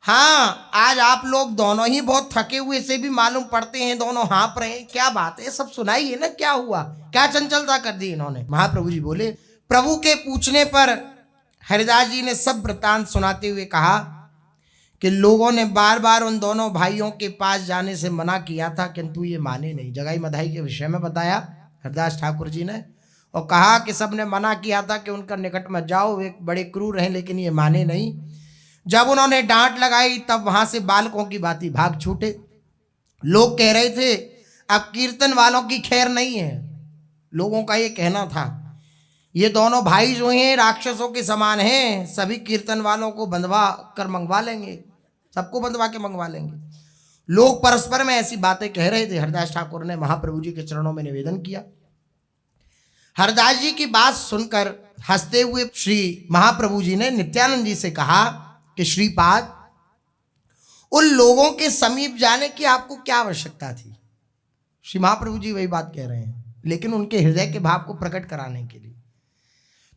हाँ, आज आप लोग दोनों ही बहुत थके हुए से भी मालूम पड़ते हैं, दोनों हाँप रहे हैं, क्या बात है, सब सुनाइए ना, क्या हुआ, क्या चंचलता कर दी इन्होंने। महाप्रभु जी बोले। प्रभु के पूछने पर हरिदास जी ने सब वृत्तांत सुनाते हुए कहा कि लोगों ने बार बार उन दोनों भाइयों के पास जाने से मना किया था, किंतु ये माने नहीं। जगाई मधाई के विषय में बताया हरिदास ठाकुर जी ने, और कहा कि सबने मना किया था कि उनका निकट मत जाओ, वे बड़े क्रूर हैं, लेकिन ये माने नहीं। जब उन्होंने डांट लगाई तब वहां से बालकों की भांति भाग छूटे। लोग कह रहे थे अब कीर्तन वालों की खैर नहीं है, लोगों का ये कहना था, ये दोनों भाई जो हैं राक्षसों के समान हैं, सभी कीर्तन वालों को बंधवा कर मंगवा लेंगे, सबको बंधवा के मंगवा लेंगे। लोग परस्पर में ऐसी बातें कह रहे थे। हरिदास ठाकुर ने महाप्रभु जी के चरणों में निवेदन किया। हरिदास जी की बात सुनकर हंसते हुए श्री महाप्रभु जी ने नित्यानंद जी से कहा कि श्रीपाद उन लोगों के समीप जाने की आपको क्या आवश्यकता थी? श्री महाप्रभु जी वही बात कह रहे हैं, लेकिन उनके हृदय के भाव को प्रकट कराने के लिए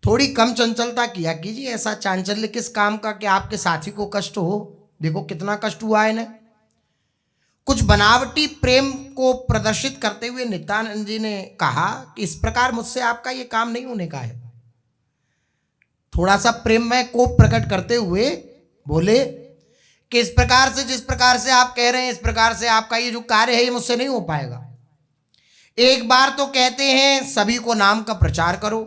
थोड़ी कम चंचलता किया कीजिए। ऐसा चांचल्य किस काम का कि आपके साथी को कष्ट हो? देखो कितना कष्ट हुआ है इन्हें। कुछ बनावटी प्रेम को प्रदर्शित करते हुए नित्यानंद जी ने कहा कि इस प्रकार मुझसे आपका ये काम नहीं होने का है। थोड़ा सा प्रेम में कोप प्रकट करते हुए बोले कि इस प्रकार से, जिस प्रकार से आप कह रहे हैं, इस प्रकार से आपका ये जो कार्य है ये मुझसे नहीं हो पाएगा। एक बार तो कहते हैं सभी को नाम का प्रचार करो,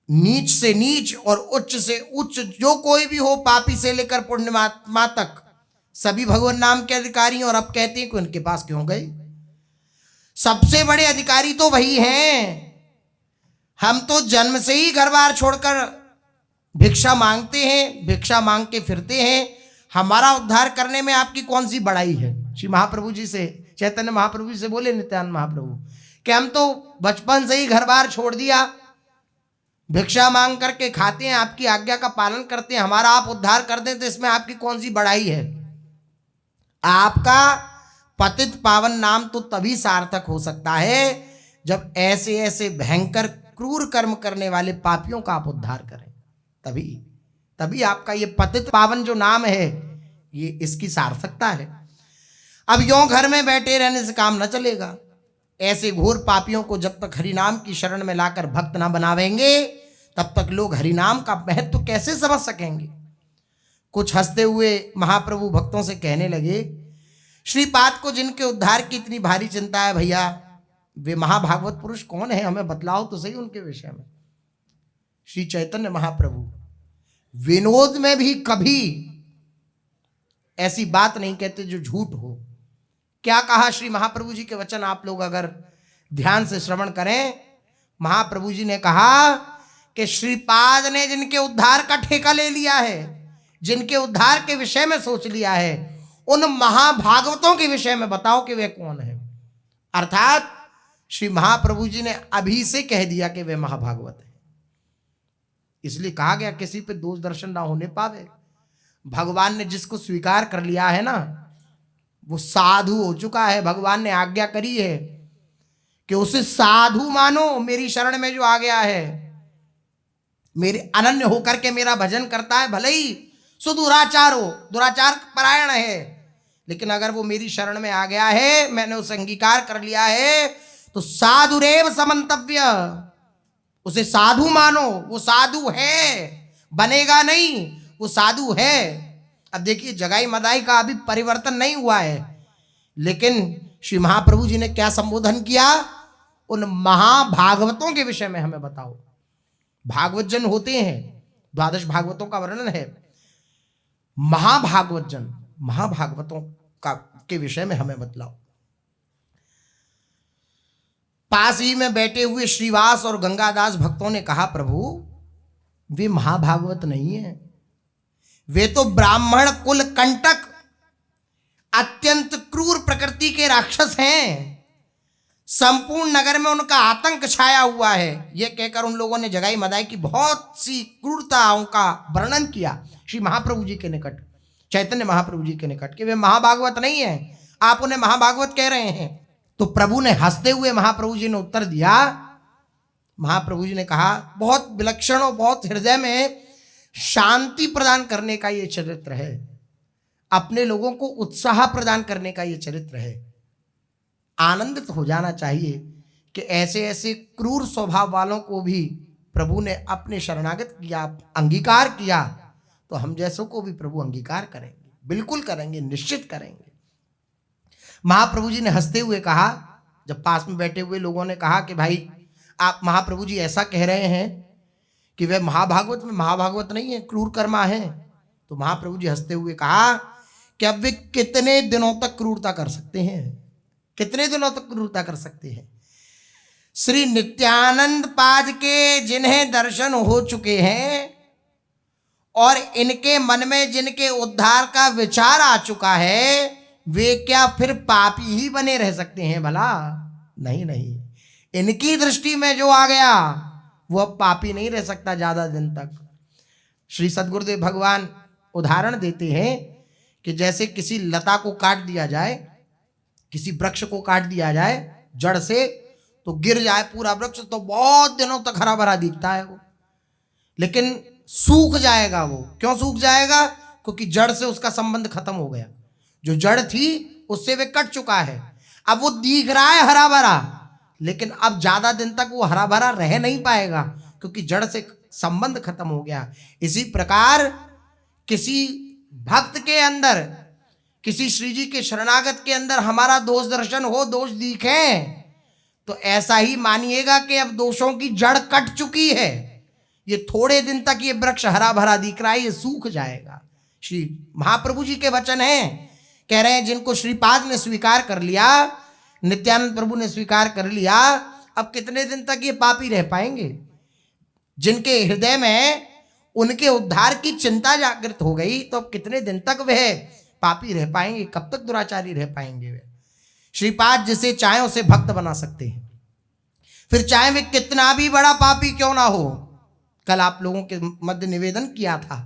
नीच से नीच और उच्च से उच्च जो कोई भी हो, पापी से लेकर पुण्यमात्मा तक सभी भगवान नाम के अधिकारी। और अब कहते हैं कि उनके पास क्यों गए? सबसे बड़े अधिकारी तो वही हैं। हम तो जन्म से ही घर बार छोड़कर भिक्षा मांगते हैं, भिक्षा मांग के फिरते हैं, हमारा उद्धार करने में आपकी कौन सी बड़ाई है? श्री महाप्रभु जी से, चैतन्य महाप्रभु जी से बोले नित्यानंद महाप्रभु कि हम तो बचपन से ही घर बार छोड़ दिया, भिक्षा मांग करके खाते हैं, आपकी आज्ञा का पालन करते हैं, हमारा आप उद्धार कर दें तो इसमें आपकी कौन सी बड़ाई है? आपका पतित पावन नाम तो तभी सार्थक हो सकता है जब ऐसे ऐसे भयंकर क्रूर कर्म करने वाले पापियों का आप उद्धार करें, तभी आपका ये पतित पावन जो नाम है ये इसकी सार्थकता है। अब यों घर में बैठे रहने से काम न चलेगा। ऐसे घोर पापियों को जब तक हरिनाम की शरण में लाकर भक्त ना बनावेंगे तब तक लोग हरिनाम का महत्व कैसे समझ सकेंगे? कुछ हंसते हुए महाप्रभु भक्तों से कहने लगे, श्रीपाद को जिनके उद्धार की इतनी भारी चिंता है भैया, वे महाभागवत पुरुष कौन है, हमें बतलाओ तो सही उनके विषय में। श्री चैतन्य महाप्रभु विनोद में भी कभी ऐसी बात नहीं कहते जो झूठ हो। क्या कहा श्री महाप्रभु जी के वचन आप लोग अगर ध्यान से श्रवण करें। महाप्रभु जी ने कहा कि श्रीपाद ने जिनके उद्धार का ठेका ले लिया है, जिनके उद्धार के विषय में सोच लिया है, उन महाभागवतों के विषय में बताओ कि वे कौन है। अर्थात श्री महाप्रभु जी ने अभी से कह दिया कि वे महाभागवत है। इसलिए कहा गया किसी पे दोष दर्शन ना होने पावे। भगवान ने जिसको स्वीकार कर लिया है ना, वो साधु हो चुका है। भगवान ने आज्ञा करी है कि उसे साधु मानो। मेरी शरण में जो आ गया है, मेरे अनन्य होकर के मेरा भजन करता है, भले ही सुदुराचार हो, दुराचार परायण है, लेकिन अगर वो मेरी शरण में आ गया है, मैंने उसे अंगीकार कर लिया है, तो साधुरेव समंतव्य, उसे साधु मानो। वो साधु है, बनेगा नहीं, वो साधु है। अब देखिए जगाई मदाई का अभी परिवर्तन नहीं हुआ है, लेकिन श्री महाप्रभु जी ने क्या संबोधन किया, उन महाभागवतों के विषय में हमें बताओ। भागवत जन होते हैं, द्वादश भागवतों का वर्णन है। महाभागवत जन, महाभागवतों का के विषय में हमें बतलाओ। पास ही में बैठे हुए श्रीवास और गंगादास भक्तों ने कहा, प्रभु वे महाभागवत नहीं है, वे तो ब्राह्मण कुल कंटक, अत्यंत क्रूर प्रकृति के राक्षस हैं। संपूर्ण नगर में उनका आतंक छाया हुआ है। यह कहकर उन लोगों ने जगाई मदाई की बहुत सी क्रूरताओं का वर्णन किया श्री महाप्रभु जी के निकट, चैतन्य महाप्रभु जी के निकट, कि वे महाभागवत नहीं है, आप उन्हें महाभागवत कह रहे हैं। तो प्रभु ने हंसते हुए महाप्रभु जी ने उत्तर दिया। महाप्रभु जी ने कहा, बहुत विलक्षण और बहुत हृदय में शांति प्रदान करने का ये चरित्र है, अपने लोगों को उत्साह प्रदान करने का ये चरित्र है। आनंदित हो जाना चाहिए कि ऐसे ऐसे क्रूर स्वभाव वालों को भी प्रभु ने अपने शरणागत किया, अंगीकार किया, तो हम जैसों को भी प्रभु अंगीकार करेंगे, बिल्कुल करेंगे, निश्चित करेंगे। महाप्रभु जी ने हंसते हुए कहा, जब पास में बैठे हुए लोगों ने कहा कि भाई आप महाप्रभु जी ऐसा कह रहे हैं कि वे महाभागवत में महाभागवत नहीं है, क्रूर कर्मा है, तो महाप्रभु जी हंसते हुए कहा कि अब वे कितने दिनों तक क्रूरता कर सकते हैं, कितने दिनों तक क्रूरता कर सकते हैं। श्री नित्यानंद पाद के जिन्हें दर्शन हो चुके हैं और इनके मन में जिनके उद्धार का विचार आ चुका है, वे क्या फिर पापी ही बने रह सकते हैं भला? नहीं नहीं, इनकी दृष्टि में जो आ गया वो अब पापी नहीं रह सकता ज्यादा दिन तक। श्री सद्गुरुदेव भगवान उदाहरण देते हैं कि जैसे किसी लता को काट दिया जाए, किसी वृक्ष को काट दिया जाए जड़ से, तो गिर जाए पूरा वृक्ष, तो बहुत दिनों तक हरा भरा दिखता है वो, लेकिन सूख जाएगा वो। क्यों सूख जाएगा? क्योंकि जड़ से उसका संबंध खत्म हो गया। जो जड़ थी उससे वे कट चुका है। अब वो दिख रहा है हरा भरा, लेकिन अब ज्यादा दिन तक वो हरा भरा रह नहीं पाएगा, क्योंकि जड़ से संबंध खत्म हो गया। इसी प्रकार किसी भक्त के अंदर, किसी श्री जी के शरणागत के अंदर हमारा दोष दर्शन हो, दोष दिखे, तो ऐसा ही मानिएगा कि अब दोषों की जड़ कट चुकी है। ये थोड़े दिन तक ये वृक्ष हरा भरा दिख रहा है, ये सूख जाएगा। श्री महाप्रभु जी के वचन हैं, कह रहे हैं जिनको श्रीपाद ने स्वीकार कर लिया, नित्यानंद प्रभु ने स्वीकार कर लिया, अब कितने दिन तक ये पापी रह पाएंगे? जिनके हृदय में उनके उद्धार की चिंता जागृत हो गई, तो अब कितने दिन तक वह पापी रह पाएंगे? कब तक दुराचारी रह पाएंगे वे? श्रीपाद जिसे चाहे उसे भक्त बना सकते हैं, फिर चाहे वे कितना भी बड़ा पापी क्यों ना हो। कल आप लोगों के मध्य निवेदन किया था,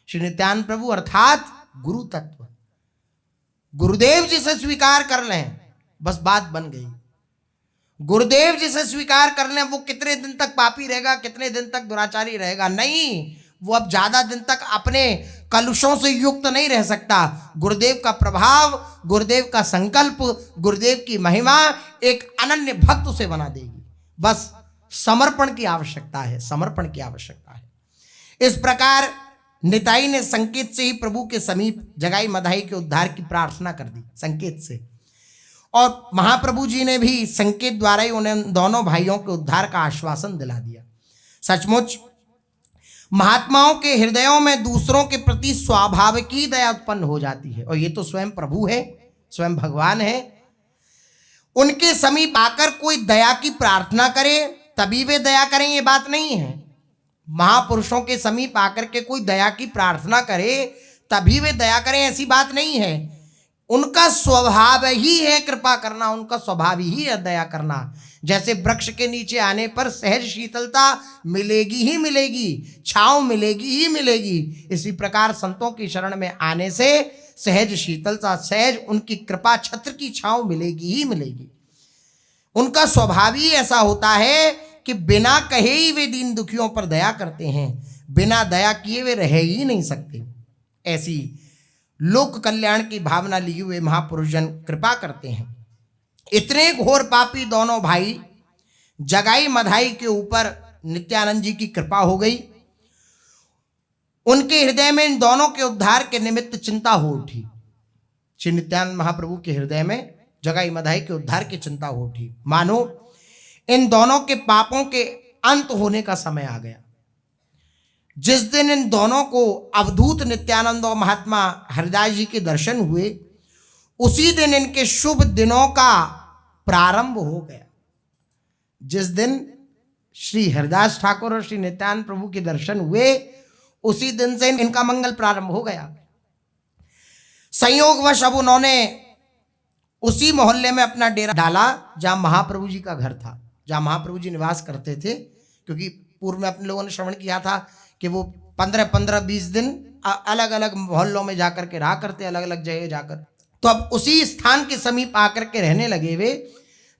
श्री नित्यानंद प्रभु अर्थात गुरु तत्व, गुरुदेव जी से स्वीकार कर लें, बस बात बन गई। गुरुदेव जी से स्वीकार कर लें, वो कितने दिन तक पापी रहेगा, कितने दिन तक दुराचारी रहेगा? नहीं, वो अब ज्यादा दिन तक अपने कलुषों से युक्त नहीं रह सकता। गुरुदेव का प्रभाव, गुरुदेव का संकल्प, गुरुदेव की महिमा एक अनन्य भक्त उसे बना देगी। बस समर्पण की आवश्यकता है, समर्पण की आवश्यकता है। इस प्रकार निताई ने संकेत से ही प्रभु के समीप जगाई मधाई के उद्धार की प्रार्थना कर दी, संकेत से। और महाप्रभु जी ने भी संकेत द्वारा ही उन्हें दोनों भाइयों के उद्धार का आश्वासन दिला दिया। सचमुच महात्माओं के हृदयों में दूसरों के प्रति स्वाभाविक दया उत्पन्न हो जाती है, और ये तो स्वयं प्रभु है, स्वयं भगवान है। उनके समीप आकर कोई दया की प्रार्थना करे तभी वे दया करें, ये बात नहीं है। महापुरुषों के समीप आकर के कोई दया की प्रार्थना करे तभी वे दया करें, ऐसी बात नहीं है। उनका स्वभाव ही है कृपा करना, उनका स्वभाव ही है दया करना। जैसे वृक्ष के नीचे आने पर सहज शीतलता मिलेगी ही मिलेगी, छांव मिलेगी ही मिलेगी, इसी प्रकार संतों की शरण में आने से सहज शीतलता, सहज उनकी कृपा छत्र की छांव मिलेगी ही मिलेगी। उनका स्वभाव ही ऐसा होता है कि बिना कहे ही वे दीन दुखियों पर दया करते हैं, बिना दया किए वे रह ही नहीं सकते। ऐसी लोक कल्याण की भावना लिए हुए महापुरुष जन कृपा करते हैं। इतने घोर पापी दोनों भाई जगाई मधाई के ऊपर नित्यानंद जी की कृपा हो गई। उनके हृदय में इन दोनों के उद्धार के निमित्त चिंता हो उठी। श्री नित्यानंद महाप्रभु के हृदय में जगाई मधाई के उद्धार की चिंता हो उठी, मानो इन दोनों के पापों के अंत होने का समय आ गया। जिस दिन इन दोनों को अवधूत नित्यानंद और महात्मा हरिदास जी के दर्शन हुए, उसी दिन इनके शुभ दिनों का प्रारंभ हो गया। जिस दिन श्री हरिदास ठाकुर और श्री नित्यानंद प्रभु के दर्शन हुए, उसी दिन से इनका मंगल प्रारंभ हो गया। संयोगवश अब उन्होंने उसी मोहल्ले में अपना डेरा डाला जहां महाप्रभु जी का घर था, जहां महाप्रभु जी निवास करते थे। क्योंकि पूर्व में अपने लोगों ने श्रवण किया था कि वो 15-20 दिन अलग अलग मोहल्लों में जाकर के रहा करते, अलग अलग जगह जाकर। तो अब उसी स्थान के समीप आकर के रहने लगे वे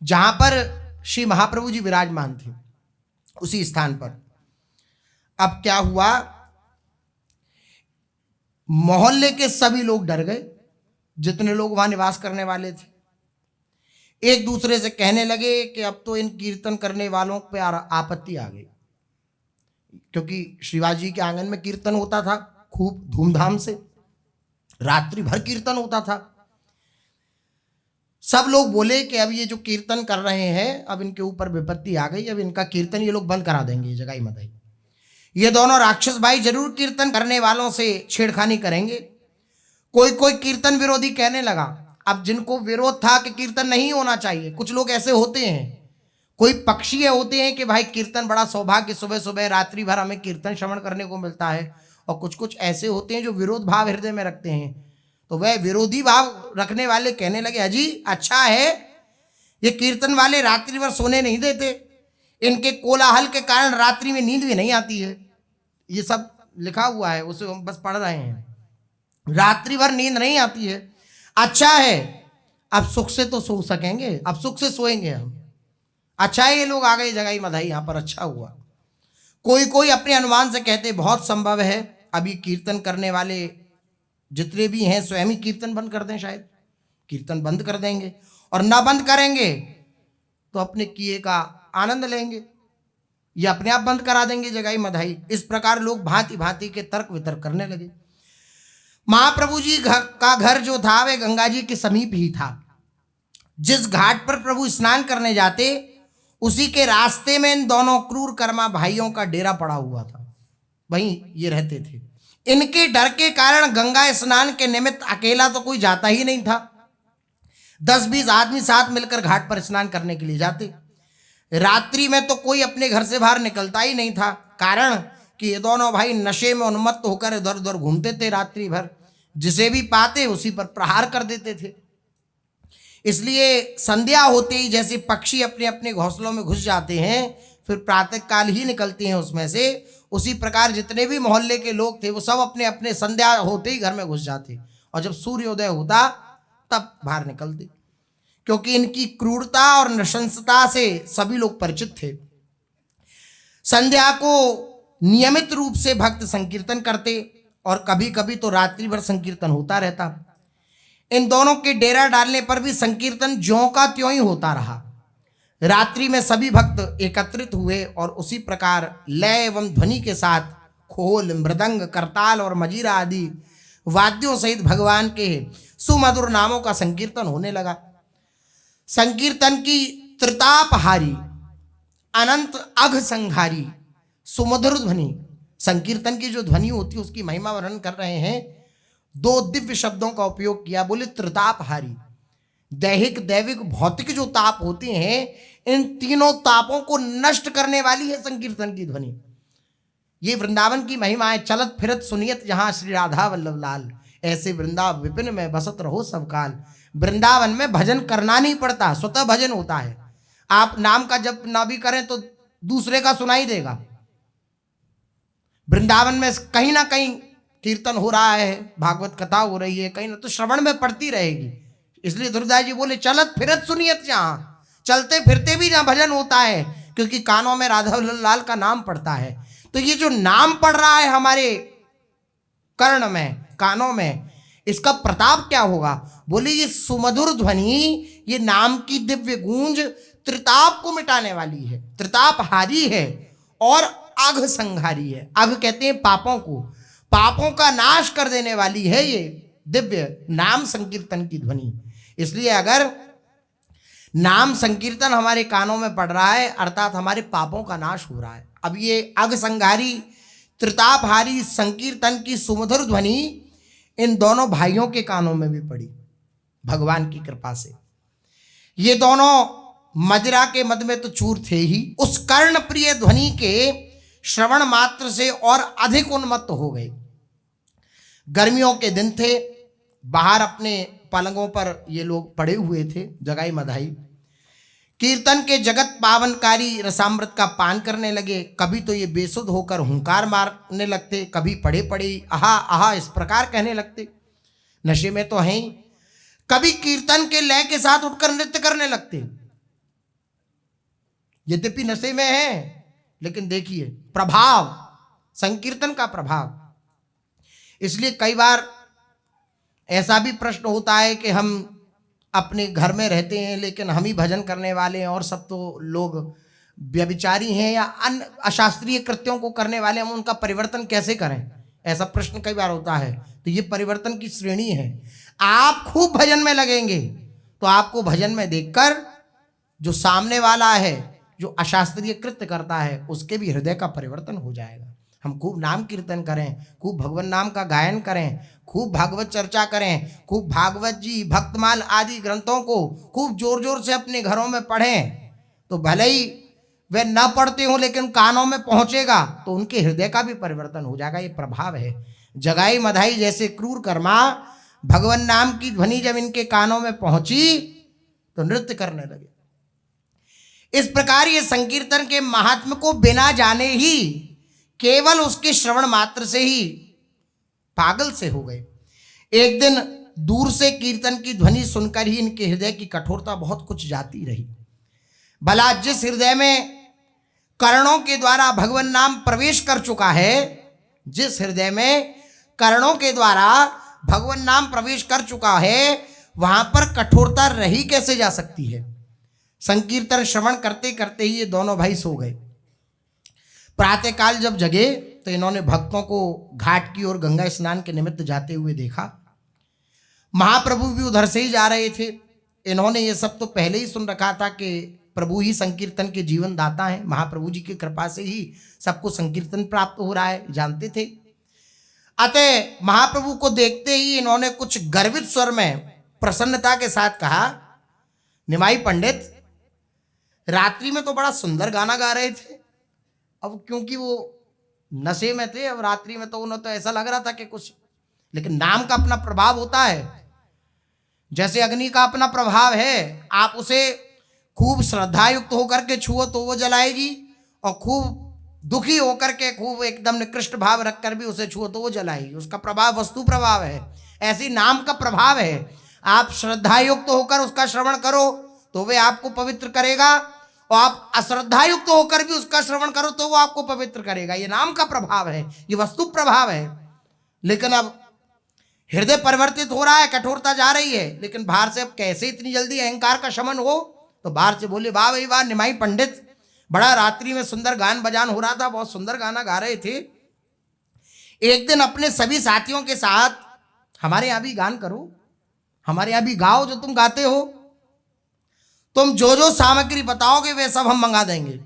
जहां पर श्री महाप्रभु जी विराजमान थे, उसी स्थान पर। अब क्या हुआ, मोहल्ले के सभी लोग डर गए, जितने लोग वहां निवास करने वाले थे। एक दूसरे से कहने लगे कि अब तो इन कीर्तन करने वालों पे आपत्ति आ गई। क्योंकि श्रीवाजी के आंगन में कीर्तन होता था खूब धूमधाम से, रात्रि भर कीर्तन होता था। सब लोग बोले कि अब ये जो कीर्तन कर रहे हैं, अब इनके ऊपर विपत्ति आ गई, अब इनका कीर्तन ये लोग बंद करा देंगे। जगाई मधाई ये दोनों राक्षस भाई जरूर कीर्तन करने वालों से छेड़खानी करेंगे। कोई कोई कीर्तन विरोधी कहने लगा। अब जिनको विरोध था कि कीर्तन नहीं होना चाहिए, कुछ लोग ऐसे होते हैं, कोई पक्षीय होते हैं कि भाई कीर्तन बड़ा सौभाग्य, सुबह सुबह रात्रि भर हमें कीर्तन श्रवण करने को मिलता है। और कुछ कुछ ऐसे होते हैं जो विरोध भाव हृदय में रखते हैं। तो वह विरोधी भाव रखने वाले कहने लगे, अजी अच्छा है, ये कीर्तन वाले रात्रि भर सोने नहीं देते, इनके कोलाहल के कारण रात्रि में नींद भी नहीं आती है। ये सब लिखा हुआ है, उसे हम बस पढ़ रहे हैं। रात्रि भर नींद नहीं आती है, अच्छा है, अब सुख से तो सो सकेंगे, अब सुख से सोएंगे हम। अच्छा है ये लोग आ गए जगाई मधाई यहाँ पर, अच्छा हुआ। कोई कोई अपने अनुमान से कहते बहुत संभव है अभी कीर्तन करने वाले जितने भी हैं स्वयं ही कीर्तन बंद कर दें, शायद कीर्तन बंद कर देंगे, और ना बंद करेंगे तो अपने किए का आनंद लेंगे, या अपने आप बंद करा देंगे जगाई मधाई। इस प्रकार लोग भांति भांति के तर्क वितर्क करने लगे। महाप्रभु जी का घर जो था वह गंगा जी के समीप ही था। जिस घाट पर प्रभु स्नान करने जाते, उसी के रास्ते में इन दोनों क्रूर कर्मा भाइयों का डेरा पड़ा हुआ था, वहीं ये रहते थे। इनके डर के कारण गंगा स्नान के निमित्त अकेला तो कोई जाता ही नहीं था। 10-20 आदमी साथ मिलकर घाट पर स्नान करने के लिए जाते। रात्रि में तो कोई अपने घर से बाहर निकलता ही नहीं था, कारण कि ये दोनों भाई नशे में उन्मत्त होकर इधर उधर घूमते थे रात्रि भर, जिसे भी पाते उसी पर प्रहार कर देते थे। इसलिए संध्या होते ही जैसे पक्षी अपने अपने घोंसलों में घुस जाते हैं, फिर प्रातःकाल ही निकलते हैं उसमें से, उसी प्रकार जितने भी मोहल्ले के लोग थे वो सब अपने अपने संध्या होते ही घर में घुस जाते, और जब सूर्योदय होता तब बाहर निकलते। क्योंकि इनकी क्रूरता और नृशंसता से सभी लोग परिचित थे। संध्या को नियमित रूप से भक्त संकीर्तन करते, और कभी कभी तो रात्रि भर संकीर्तन होता रहता। इन दोनों के डेरा डालने पर भी संकीर्तन ज्यों का त्यों ही होता रहा। रात्रि में सभी भक्त एकत्रित हुए और उसी प्रकार लय एवं ध्वनि के साथ खोल, मृदंग, करताल और मजीरा आदि वाद्यों सहित भगवान के सुमधुर नामों का संकीर्तन होने लगा। संकीर्तन की त्रितापहारी, अनंत अघ संहारी सुमधुर ध्वनि, संकीर्तन की जो ध्वनि होती है उसकी महिमा वर्णन कर रहे हैं। दो दिव्य शब्दों का उपयोग किया, बोले त्रितापहारी। दैहिक, दैविक, भौतिक जो ताप होते हैं, इन तीनों तापों को नष्ट करने वाली है संकीर्तन की ध्वनि। ये वृंदावन की महिमा है। चलत फिरत सुनियत जहां श्री राधा वल्लभ लाल, ऐसे वृंदावन विपिन में बसत रहो सब काल। वृंदावन में भजन करना नहीं पड़ता, स्वतः भजन होता है। आप नाम का जप ना भी करें तो दूसरे का सुनाई देगा। वृंदावन में कहीं ना कहीं कीर्तन हो रहा है, भागवत कथा हो रही है, कहीं ना तो श्रवण में पड़ती रहेगी। इसलिए धुरदास जी बोले चलत फिरत सुनियत जहां, चलते फिरते भी जहां भजन होता है, क्योंकि कानों में राधा लाल का नाम पड़ता है। तो ये जो नाम पड़ रहा है हमारे कर्ण में, कानों में, इसका प्रताप क्या होगा? बोले ये सुमधुर ध्वनि, ये नाम की दिव्य गूंज त्रिताप को मिटाने वाली है, त्रितापहारी है और अघ संहारी है। अघ कहते हैं पापों को, पापों का नाश कर देने वाली है ये दिव्य नाम संकीर्तन की ध्वनि। इसलिए अगर नाम संकीर्तन हमारे कानों में पड़ रहा है, अर्थात हमारे पापों का नाश हो रहा है। अब ये अघ संहारी, त्रितापहारी संकीर्तन की सुमधुर ध्वनि इन दोनों भाइयों के कानों में भी पड़ी भगवान की कृपा से। ये दोनों मदिरा के मद में तो चूर थे ही, उस कर्ण प्रिय ध्वनि के श्रवण मात्र से और अधिक उन्मत्त हो गए। गर्मियों के दिन थे, बाहर अपने पलंगों पर ये लोग पड़े हुए थे, जगाई मधाई, कीर्तन के जगत पावनकारी रसामृत का पान करने लगे। कभी तो ये बेसुध होकर हुंकार मारने लगते, कभी पड़े पड़े आहा आहा इस प्रकार कहने लगते, नशे में तो हैं। कभी कीर्तन के लय के साथ उठकर नृत्य करने लगते, यद्यपि नशे में हैं, लेकिन देखिए प्रभाव, संकीर्तन का प्रभाव। इसलिए कई बार ऐसा भी प्रश्न होता है कि हम अपने घर में रहते हैं लेकिन हम ही भजन करने वाले हैं और सब तो लोग व्यभिचारी हैं या अन्य अशास्त्रीय कृत्यों को करने वाले, हम उनका परिवर्तन कैसे करें? ऐसा प्रश्न कई बार होता है। तो ये परिवर्तन की श्रेणी है। आप खूब भजन में लगेंगे तो आपको भजन में देखकर जो सामने वाला है, जो अशास्त्रीय कृत्य करता है, उसके भी हृदय का परिवर्तन हो जाएगा। हम खूब नाम कीर्तन करें, खूब भगवान नाम का गायन करें, खूब भागवत चर्चा करें, खूब भागवत जी, भक्तमाल आदि ग्रंथों को खूब जोर जोर से अपने घरों में पढ़ें, तो भले ही वे न पढ़ते हो लेकिन कानों में पहुंचेगा तो उनके हृदय का भी परिवर्तन हो जाएगा। ये प्रभाव है। जगाई मधाई जैसे क्रूर कर्मा, भगवान नाम की ध्वनि जब इनके कानों में पहुंची तो नृत्य करने लगे। इस प्रकार ये संकीर्तन के महात्म्य को बिना जाने ही, केवल उसके श्रवण मात्र से ही पागल से हो गए। एक दिन दूर से कीर्तन की ध्वनि सुनकर ही इनके हृदय की कठोरता बहुत कुछ जाती रही। भला जिस हृदय में कर्णों के द्वारा भगवान नाम प्रवेश कर चुका है, जिस हृदय में कर्णों के द्वारा भगवान नाम प्रवेश कर चुका है, वहां पर कठोरता रही कैसे जा सकती है? संकीर्तन श्रवण करते करते ही ये दोनों भाई सो गए। प्रातःकाल जब जगे तो इन्होंने भक्तों को घाट की ओर गंगा स्नान के निमित्त जाते हुए देखा। महाप्रभु भी उधर से ही जा रहे थे। इन्होंने ये सब तो पहले ही सुन रखा था कि प्रभु ही संकीर्तन के जीवन दाता हैं, महाप्रभु जी की कृपा से ही सबको संकीर्तन प्राप्त हो रहा है, जानते थे। अतः महाप्रभु को देखते ही इन्होंने कुछ गर्वित स्वर में प्रसन्नता के साथ कहा, निमाई पंडित, रात्रि में तो बड़ा सुंदर गाना गा रहे थे। अब क्योंकि वो नशे में थे, अब रात्रि में तो उन्हें तो ऐसा लग रहा था कि कुछ, लेकिन नाम का अपना प्रभाव होता है। जैसे अग्नि का अपना प्रभाव है, आप उसे खूब श्रद्धा युक्त होकर के छुओ तो वो जलाएगी, और खूब दुखी होकर के खूब एकदम निकृष्ट भाव रखकर भी उसे छुओ तो वो जलाएगी। उसका प्रभाव वस्तु प्रभाव है। ऐसी नाम का प्रभाव है। आप श्रद्धा युक्त होकर उसका श्रवण करो तो वे आपको पवित्र करेगा, और आप अश्रद्धा युक्त होकर भी उसका श्रवण करो तो वो आपको पवित्र करेगा। ये नाम का प्रभाव है, ये वस्तु प्रभाव है। लेकिन अब हृदय परिवर्तित हो रहा है, कठोरता जा रही है, लेकिन बाहर से अब कैसे इतनी जल्दी अहंकार का शमन हो? तो बाहर से बोले, वाह भाई वाह, निमाई पंडित, बड़ा रात्रि में सुंदर गान बजान हो रहा था, बहुत सुंदर गाना गा रहे थे। एक दिन अपने सभी साथियों के साथ हमारे यहाँ भी गान करो, हमारे यहाँ भी गाओ जो तुम गाते हो। तुम जो जो सामग्री बताओगे वे सब हम मंगा देंगे।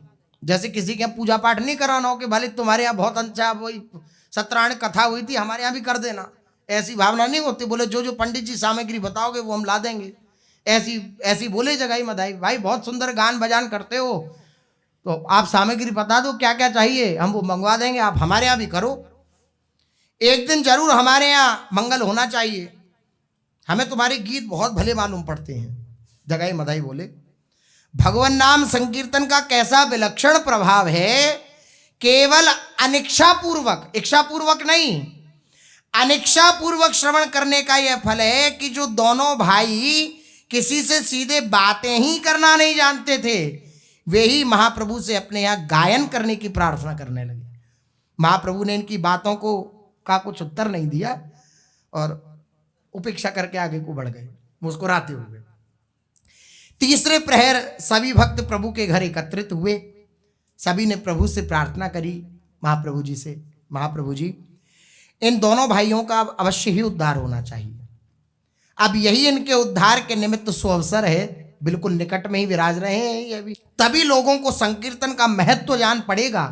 जैसे किसी के यहाँ पूजा पाठ नहीं कराना हो कि भले तुम्हारे यहाँ बहुत अच्छा वही सत्यनारायण कथा हुई थी, हमारे यहाँ भी कर देना, ऐसी भावना नहीं होती। बोले जो जो पंडित जी सामग्री बताओगे वो हम ला देंगे। ऐसी ऐसी बोले जगाई मधाई, भाई बहुत सुंदर गान बजान करते हो तो आप सामग्री बता दो क्या क्या चाहिए, हम वो मंगवा देंगे, आप हमारे यहाँ भी करो। एक दिन जरूर हमारे यहाँ मंगल होना चाहिए, हमें तुम्हारे गीत बहुत भले मालूम पड़ते हैं। जगाई मधाई बोले भगवान नाम संकीर्तन का कैसा विलक्षण प्रभाव है। केवल अनिच्छा पूर्वक, इच्छा पूर्वक नहीं, अनिच्छा पूर्वक श्रवण करने का यह फल है कि जो दोनों भाई किसी से सीधे बातें ही करना नहीं जानते थे, वे ही महाप्रभु से अपने यहाँ गायन करने की प्रार्थना करने लगे। महाप्रभु ने इनकी बातों को का कुछ उत्तर नहीं दिया और उपेक्षा करके आगे को बढ़ गए मुस्कुराते हुए। तीसरे प्रहर सभी भक्त प्रभु के घर एकत्रित हुए। सभी ने प्रभु से प्रार्थना करी महाप्रभु जी से, महाप्रभु जी इन दोनों भाइयों का अवश्य ही उद्धार होना चाहिए। अब यही इनके उद्धार के निमित्त सुअवसर है, बिल्कुल निकट में ही विराज रहे हैं ये भी। तभी लोगों को संकीर्तन का महत्व जान पड़ेगा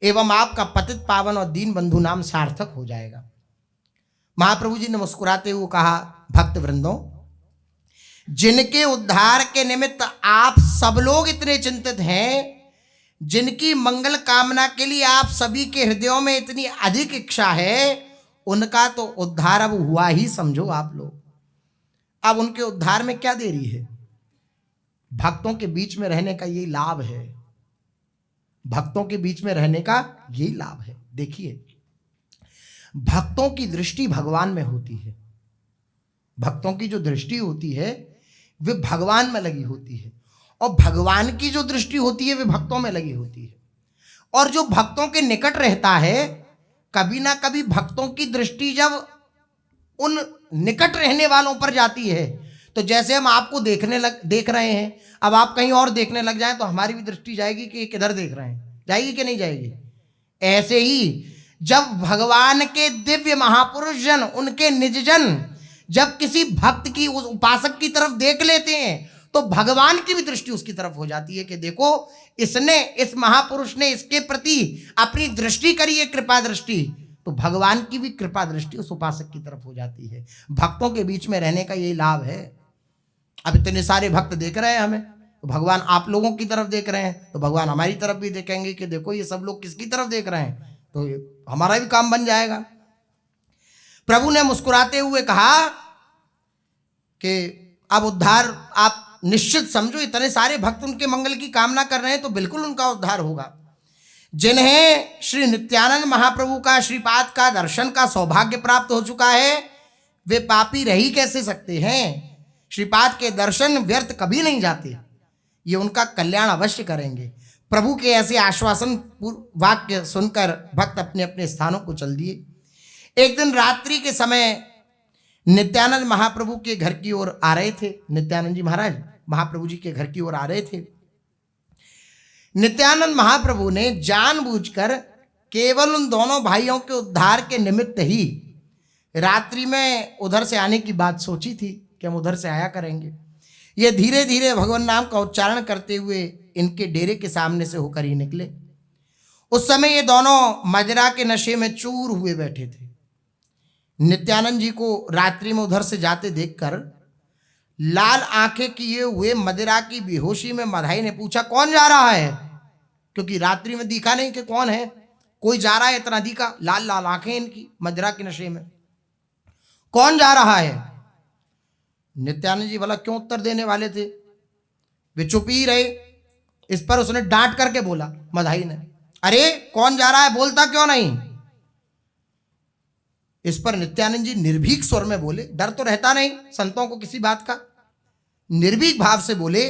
एवं आपका पतित पावन और दीन बंधु नाम सार्थक हो जाएगा। महाप्रभु जी ने मुस्कुराते हुए कहा, भक्त वृंदों, जिनके उद्धार के निमित्त आप सब लोग इतने चिंतित हैं, जिनकी मंगल कामना के लिए आप सभी के हृदयों में इतनी अधिक इच्छा है, उनका तो उद्धार अब हुआ ही समझो आप लोग। अब उनके उद्धार में क्या देरी है? भक्तों के बीच में रहने का यही लाभ है, भक्तों के बीच में रहने का यही लाभ है। देखिए, भक्तों की दृष्टि भगवान में होती है, भक्तों की जो दृष्टि होती है वे भगवान में लगी होती है, और भगवान की जो दृष्टि होती है वे भक्तों में लगी होती है। और जो भक्तों के निकट रहता है, कभी ना कभी भक्तों की दृष्टि जब उन निकट रहने वालों पर जाती है, तो जैसे हम आपको देख रहे हैं, अब आप कहीं और देखने लग जाएं तो हमारी भी दृष्टि जाएगी कि किधर देख रहे हैं, जाएगी कि नहीं जाएगी। ऐसे ही जब भगवान के दिव्य महापुरुष जन, उनके निज जन जब किसी भक्त की, उस उपासक की तरफ देख लेते हैं, तो भगवान की भी दृष्टि उसकी तरफ हो जाती है कि देखो इसने, इस महापुरुष ने इसके प्रति अपनी दृष्टि करी है, कृपा दृष्टि, तो भगवान की भी कृपा दृष्टि उस उपासक की तरफ हो जाती है। भक्तों के बीच में रहने का यही लाभ है। अब इतने सारे भक्त देख रहे हैं हमें, तो भगवान आप लोगों की तरफ देख रहे हैं, तो भगवान हमारी तरफ भी देखेंगे कि देखो ये सब लोग किसकी तरफ देख रहे हैं, तो हमारा भी काम बन जाएगा। प्रभु ने मुस्कुराते हुए कहा कि अब उद्धार आप निश्चित समझो, इतने सारे भक्त उनके मंगल की कामना कर रहे हैं तो बिल्कुल उनका उद्धार होगा। जिन्हें श्री नित्यानंद महाप्रभु का, श्रीपाद का दर्शन का सौभाग्य प्राप्त हो चुका है, वे पापी रह ही कैसे सकते हैं। श्रीपाद के दर्शन व्यर्थ कभी नहीं जाते, ये उनका कल्याण अवश्य करेंगे। प्रभु के ऐसे आश्वासन वाक्य सुनकर भक्त अपने अपने स्थानों को चल दिए। एक दिन रात्रि के समय नित्यानंद महाप्रभु के घर की ओर आ रहे थे। नित्यानंद जी महाराज महाप्रभु जी के घर की ओर आ रहे थे। नित्यानंद महाप्रभु ने जानबूझकर केवल उन दोनों भाइयों के उद्धार के निमित्त ही रात्रि में उधर से आने की बात सोची थी कि हम उधर से आया करेंगे। ये धीरे धीरे भगवान नाम का उच्चारण करते हुए इनके डेरे के सामने से होकर ही निकले। उस समय ये दोनों मदिरा के नशे में चूर हुए बैठे थे। नित्यानंद जी को रात्रि में उधर से जाते देखकर लाल आंखें किए हुए मदिरा की बेहोशी में मधाई ने पूछा, कौन जा रहा है? क्योंकि रात्रि में दिखा नहीं कि कौन है, कोई जा रहा है इतना दिखा, लाल लाल आंखें इनकी मदिरा के नशे में, कौन जा रहा है? नित्यानंद जी भला क्यों उत्तर देने वाले थे, वे चुप ही रहे। इस पर उसने डांट करके बोला, मधाई ने, अरे कौन जा रहा है, बोलता क्यों नहीं? इस पर नित्यानंद जी निर्भीक स्वर में बोले, डर तो रहता नहीं संतों को किसी बात का, निर्भीक भाव से बोले,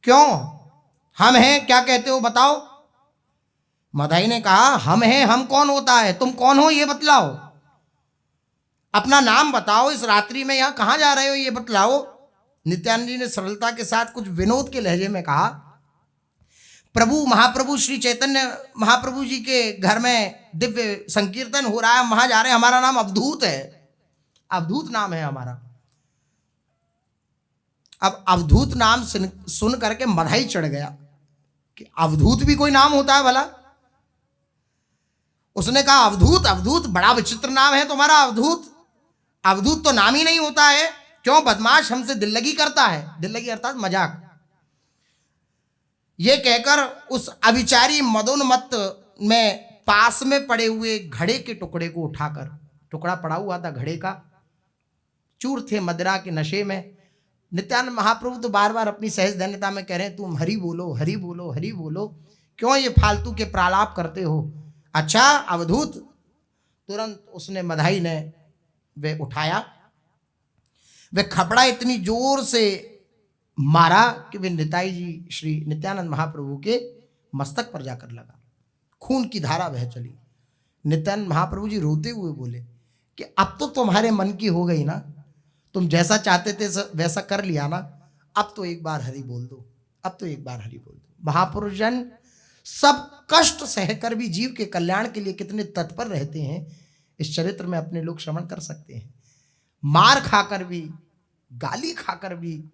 क्यों, हम हैं, क्या कहते हो बताओ। मधाई ने कहा, हम हैं, हम कौन होता है, तुम कौन हो ये बतलाओ, अपना नाम बताओ, इस रात्रि में यहां कहां जा रहे हो ये बतलाओ। नित्यानंद जी ने सरलता के साथ कुछ विनोद के लहजे में कहा, प्रभु महाप्रभु श्री चैतन्य महाप्रभु जी के घर में दिव्य संकीर्तन हो रहा है, हम वहां जा रहे हैं। हमारा नाम अवधूत है, अवधूत नाम है हमारा। अब अवधूत नाम सुन करके मधाई चढ़ गया कि अवधूत भी कोई नाम होता है भला। उसने कहा अवधूत, अवधूत बड़ा विचित्र नाम है तुम्हारा अवधूत। अवधूत तो नाम ही नहीं होता है। क्यों बदमाश, हमसे दिल लगी करता है। दिल लगी अर्थात मजाक। ये कहकर उस अविचारी मदोन्मत्त में पास में पड़े हुए घड़े के टुकड़े को उठाकर, टुकड़ा पड़ा हुआ था घड़े का, चूर थे मदिरा के नशे में। नित्यानंद महाप्रभु तो बार बार अपनी सहज धन्यता में कह रहे हैं तुम हरि बोलो, हरि बोलो, हरि बोलो, क्यों ये फालतू के प्रालाप करते हो। अच्छा अवधूत, तुरंत उसने मधाई ने वे उठाया, वे खपड़ा इतनी जोर से मारा कि वे निताई जी श्री नित्यानंद महाप्रभु के मस्तक पर जाकर लगा। खून की धारा बह चली। नित्यानंद महाप्रभु जी रोते हुए बोले कि अब तो तुम्हारे मन की हो गई ना, तुम जैसा चाहते थे वैसा कर लिया ना, अब तो एक बार हरि बोल दो, अब तो एक बार हरि बोल दो। महापुरुष जन सब कष्ट सहकर भी जीव के कल्याण के लिए कितने तत्पर रहते हैं, इस चरित्र में अपने लोग श्रवण कर सकते हैं। मार खाकर भी, गाली खाकर भी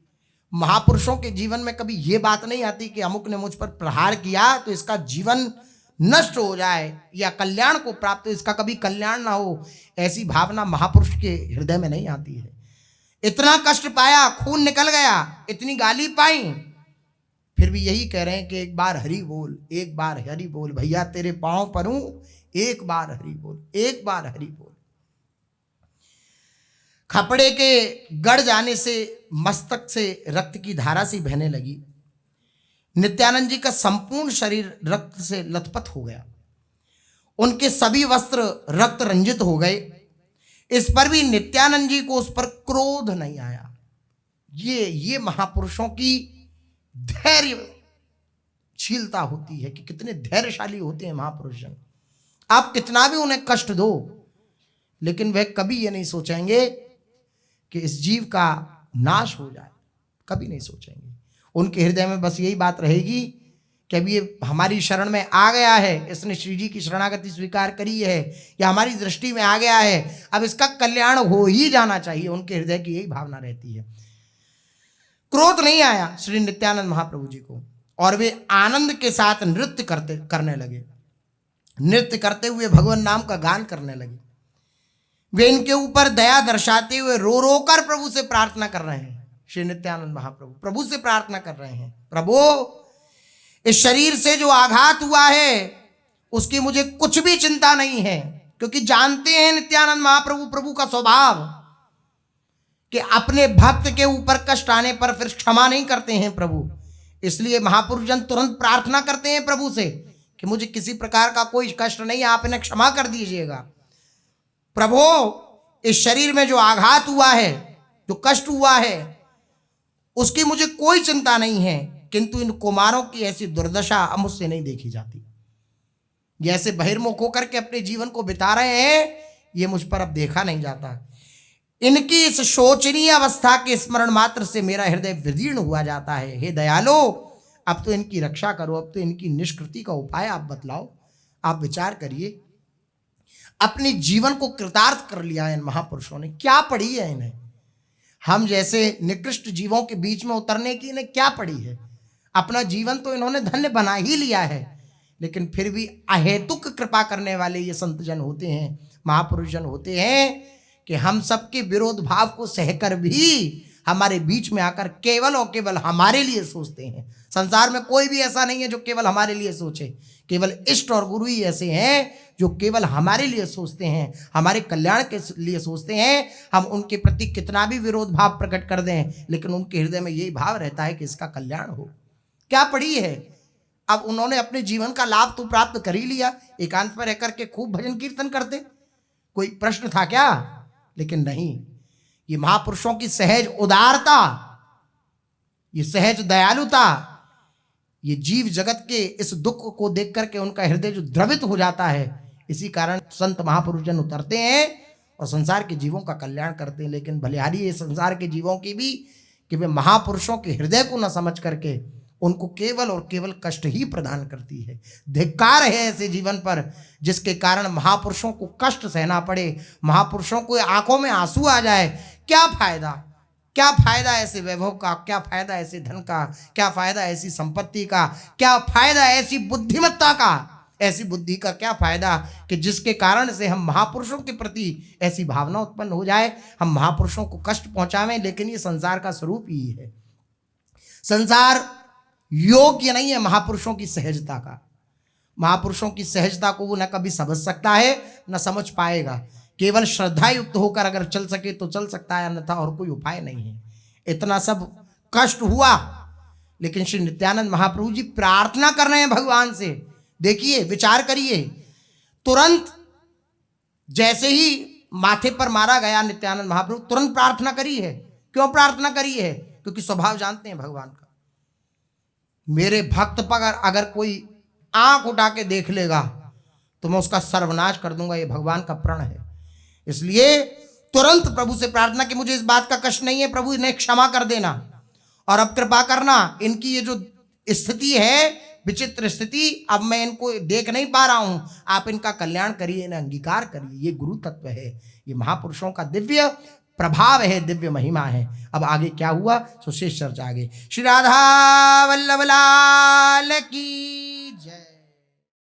महापुरुषों के जीवन में कभी ये बात नहीं आती कि अमुक ने मुझ पर प्रहार किया तो इसका जीवन नष्ट हो जाए या कल्याण को प्राप्त हो, इसका कभी कल्याण ना हो, ऐसी भावना महापुरुष के हृदय में नहीं आती है। इतना कष्ट पाया, खून निकल गया, इतनी गाली पाई, फिर भी यही कह रहे हैं कि एक बार हरि बोल, एक बार हरि बोल, भैया तेरे पांव पर हूं, एक बार हरि बोल, एक बार हरि बोल। खपड़े के गड़ जाने से मस्तक से रक्त की धारा सी बहने लगी। नित्यानंद जी का संपूर्ण शरीर रक्त से लथपथ हो गया। उनके सभी वस्त्र रक्त रंजित हो गए। इस पर भी नित्यानंद जी को उस पर क्रोध नहीं आया। ये महापुरुषों की धैर्यशीलता होती है कि कितने धैर्यशाली होते हैं महापुरुष जन। आप कितना भी उन्हें कष्ट दो, लेकिन वह कभी ये नहीं सोचेंगे कि इस जीव का नाश हो जाए, कभी नहीं सोचेंगे। उनके हृदय में बस यही बात रहेगी कि अब ये हमारी शरण में आ गया है, इसने श्री जी की शरणागति स्वीकार करी है, या हमारी दृष्टि में आ गया है, अब इसका कल्याण हो ही जाना चाहिए। उनके हृदय की यही भावना रहती है। क्रोध नहीं आया श्री नित्यानंद महाप्रभु जी को, और वे आनंद के साथ नृत्य करने लगे। नृत्य करते हुए भगवान नाम का गान करने लगे। वे इनके ऊपर दया दर्शाते हुए रो रो कर प्रभु से प्रार्थना कर रहे हैं। श्री नित्यानंद महाप्रभु प्रभु से प्रार्थना कर रहे हैं, प्रभु इस शरीर से जो आघात हुआ है उसकी मुझे कुछ भी चिंता नहीं है, क्योंकि जानते हैं नित्यानंद महाप्रभु प्रभु का स्वभाव कि अपने भक्त के ऊपर कष्ट आने पर फिर क्षमा नहीं करते हैं प्रभु। इसलिए महापुरुष जन तुरंत प्रार्थना करते हैं प्रभु से कि मुझे किसी प्रकार का कोई कष्ट नहीं, आप इन्हें क्षमा कर दीजिएगा। प्रभु इस शरीर में जो आघात हुआ है, जो कष्ट हुआ है, उसकी मुझे कोई चिंता नहीं है, किंतु इन कुमारों की ऐसी दुर्दशा अब मुझसे नहीं देखी जाती। जैसे बहिर्मुख होकर के अपने जीवन को बिता रहे हैं, ये मुझ पर अब देखा नहीं जाता। इनकी इस शोचनीय अवस्था के स्मरण मात्र से मेरा हृदय विदीर्ण हुआ जाता है। हे दयालो, अब तो इनकी रक्षा करो, अब तो इनकी निष्कृति का उपाय आप बतलाओ, आप विचार करिए। अपने जीवन को कृतार्थ कर लिया है इन महापुरुषों ने, क्या पड़ी है इन्हें? हम जैसे निकृष्ट जीवों के बीच में उतरने की इन्हें क्या पड़ी है? अपना जीवन तो इन्होंने धन्य बना ही लिया है, लेकिन फिर भी अहेतुक कृपा करने वाले ये संत जन होते हैं, महापुरुष जन होते हैं कि हम सबके विरोध भाव को सहकर भी हमारे बीच में आकर केवल और केवल हमारे लिए सोचते हैं। संसार में कोई भी ऐसा नहीं है जो केवल हमारे लिए सोचे। केवल इष्ट और गुरु ही ऐसे हैं जो केवल हमारे लिए सोचते हैं, हमारे कल्याण के लिए सोचते हैं। हम उनके प्रति कितना भी विरोध भाव प्रकट कर दें, लेकिन उनके हृदय में यही भाव रहता है कि इसका कल्याण हो। क्या पड़ी है? अब उन्होंने अपने जीवन का लाभ तो प्राप्त कर ही लिया, एकांत पर रहकर के खूब भजन कीर्तन करते, कोई प्रश्न था क्या? लेकिन नहीं, ये महापुरुषों की सहज उदारता, ये सहज दयालुता, ये जीव जगत के इस दुख को देख करके उनका हृदय जो द्रवित हो जाता है, इसी कारण संत महापुरुष जन उतरते हैं और संसार के जीवों का कल्याण करते हैं। लेकिन भलिहारी ये संसार के जीवों की भी कि वे महापुरुषों के हृदय को न समझ करके उनको केवल और केवल कष्ट ही प्रदान करती है। धिक्कार है ऐसे जीवन पर जिसके कारण महापुरुषों को कष्ट सहना पड़े, महापुरुषों को आंखों में आंसू आ जाए। क्या फायदा, क्या फायदा ऐसे वैभव का, क्या फायदा ऐसे धन का, क्या फायदा ऐसी संपत्ति का, क्या फायदा ऐसी बुद्धिमत्ता का, ऐसी बुद्धि का क्या फायदा कि जिसके कारण से हम महापुरुषों के प्रति ऐसी भावना उत्पन्न हो जाए, हम महापुरुषों को कष्ट पहुंचावें। लेकिन ये संसार का स्वरूप ही है। संसार योग्य नहीं है महापुरुषों की सहजता का। महापुरुषों की सहजता को वो न कभी समझ सकता है न समझ पाएगा। केवल श्रद्धा युक्त होकर अगर चल सके तो चल सकता है, अन्यथा और कोई उपाय नहीं है। इतना सब कष्ट हुआ, लेकिन श्री नित्यानंद महाप्रभु जी प्रार्थना कर रहे हैं भगवान से। देखिए, विचार करिए, तुरंत जैसे ही माथे पर मारा गया नित्यानंद महाप्रभु तुरंत प्रार्थना करी है। क्यों प्रार्थना करी है? क्योंकि स्वभाव जानते हैं भगवान का। मेरे भक्त पर अगर कोई आंख उठा के देख लेगा तो मैं उसका सर्वनाश कर दूंगा, ये भगवान का प्रण है। इसलिए तुरंत प्रभु से प्रार्थना कि मुझे इस बात का कष्ट नहीं है प्रभु, इन्हें क्षमा कर देना और अब कृपा करना। इनकी ये जो स्थिति है, विचित्र स्थिति, अब मैं इनको देख नहीं पा रहा हूं, आप इनका कल्याण करिए, इन्हें अंगीकार करिए। ये गुरु तत्व है, ये महापुरुषों का दिव्य प्रभाव है, दिव्य महिमा है। अब आगे क्या हुआ सो शेष चर्चा आगे। श्री राधा वल्लभ लाल की।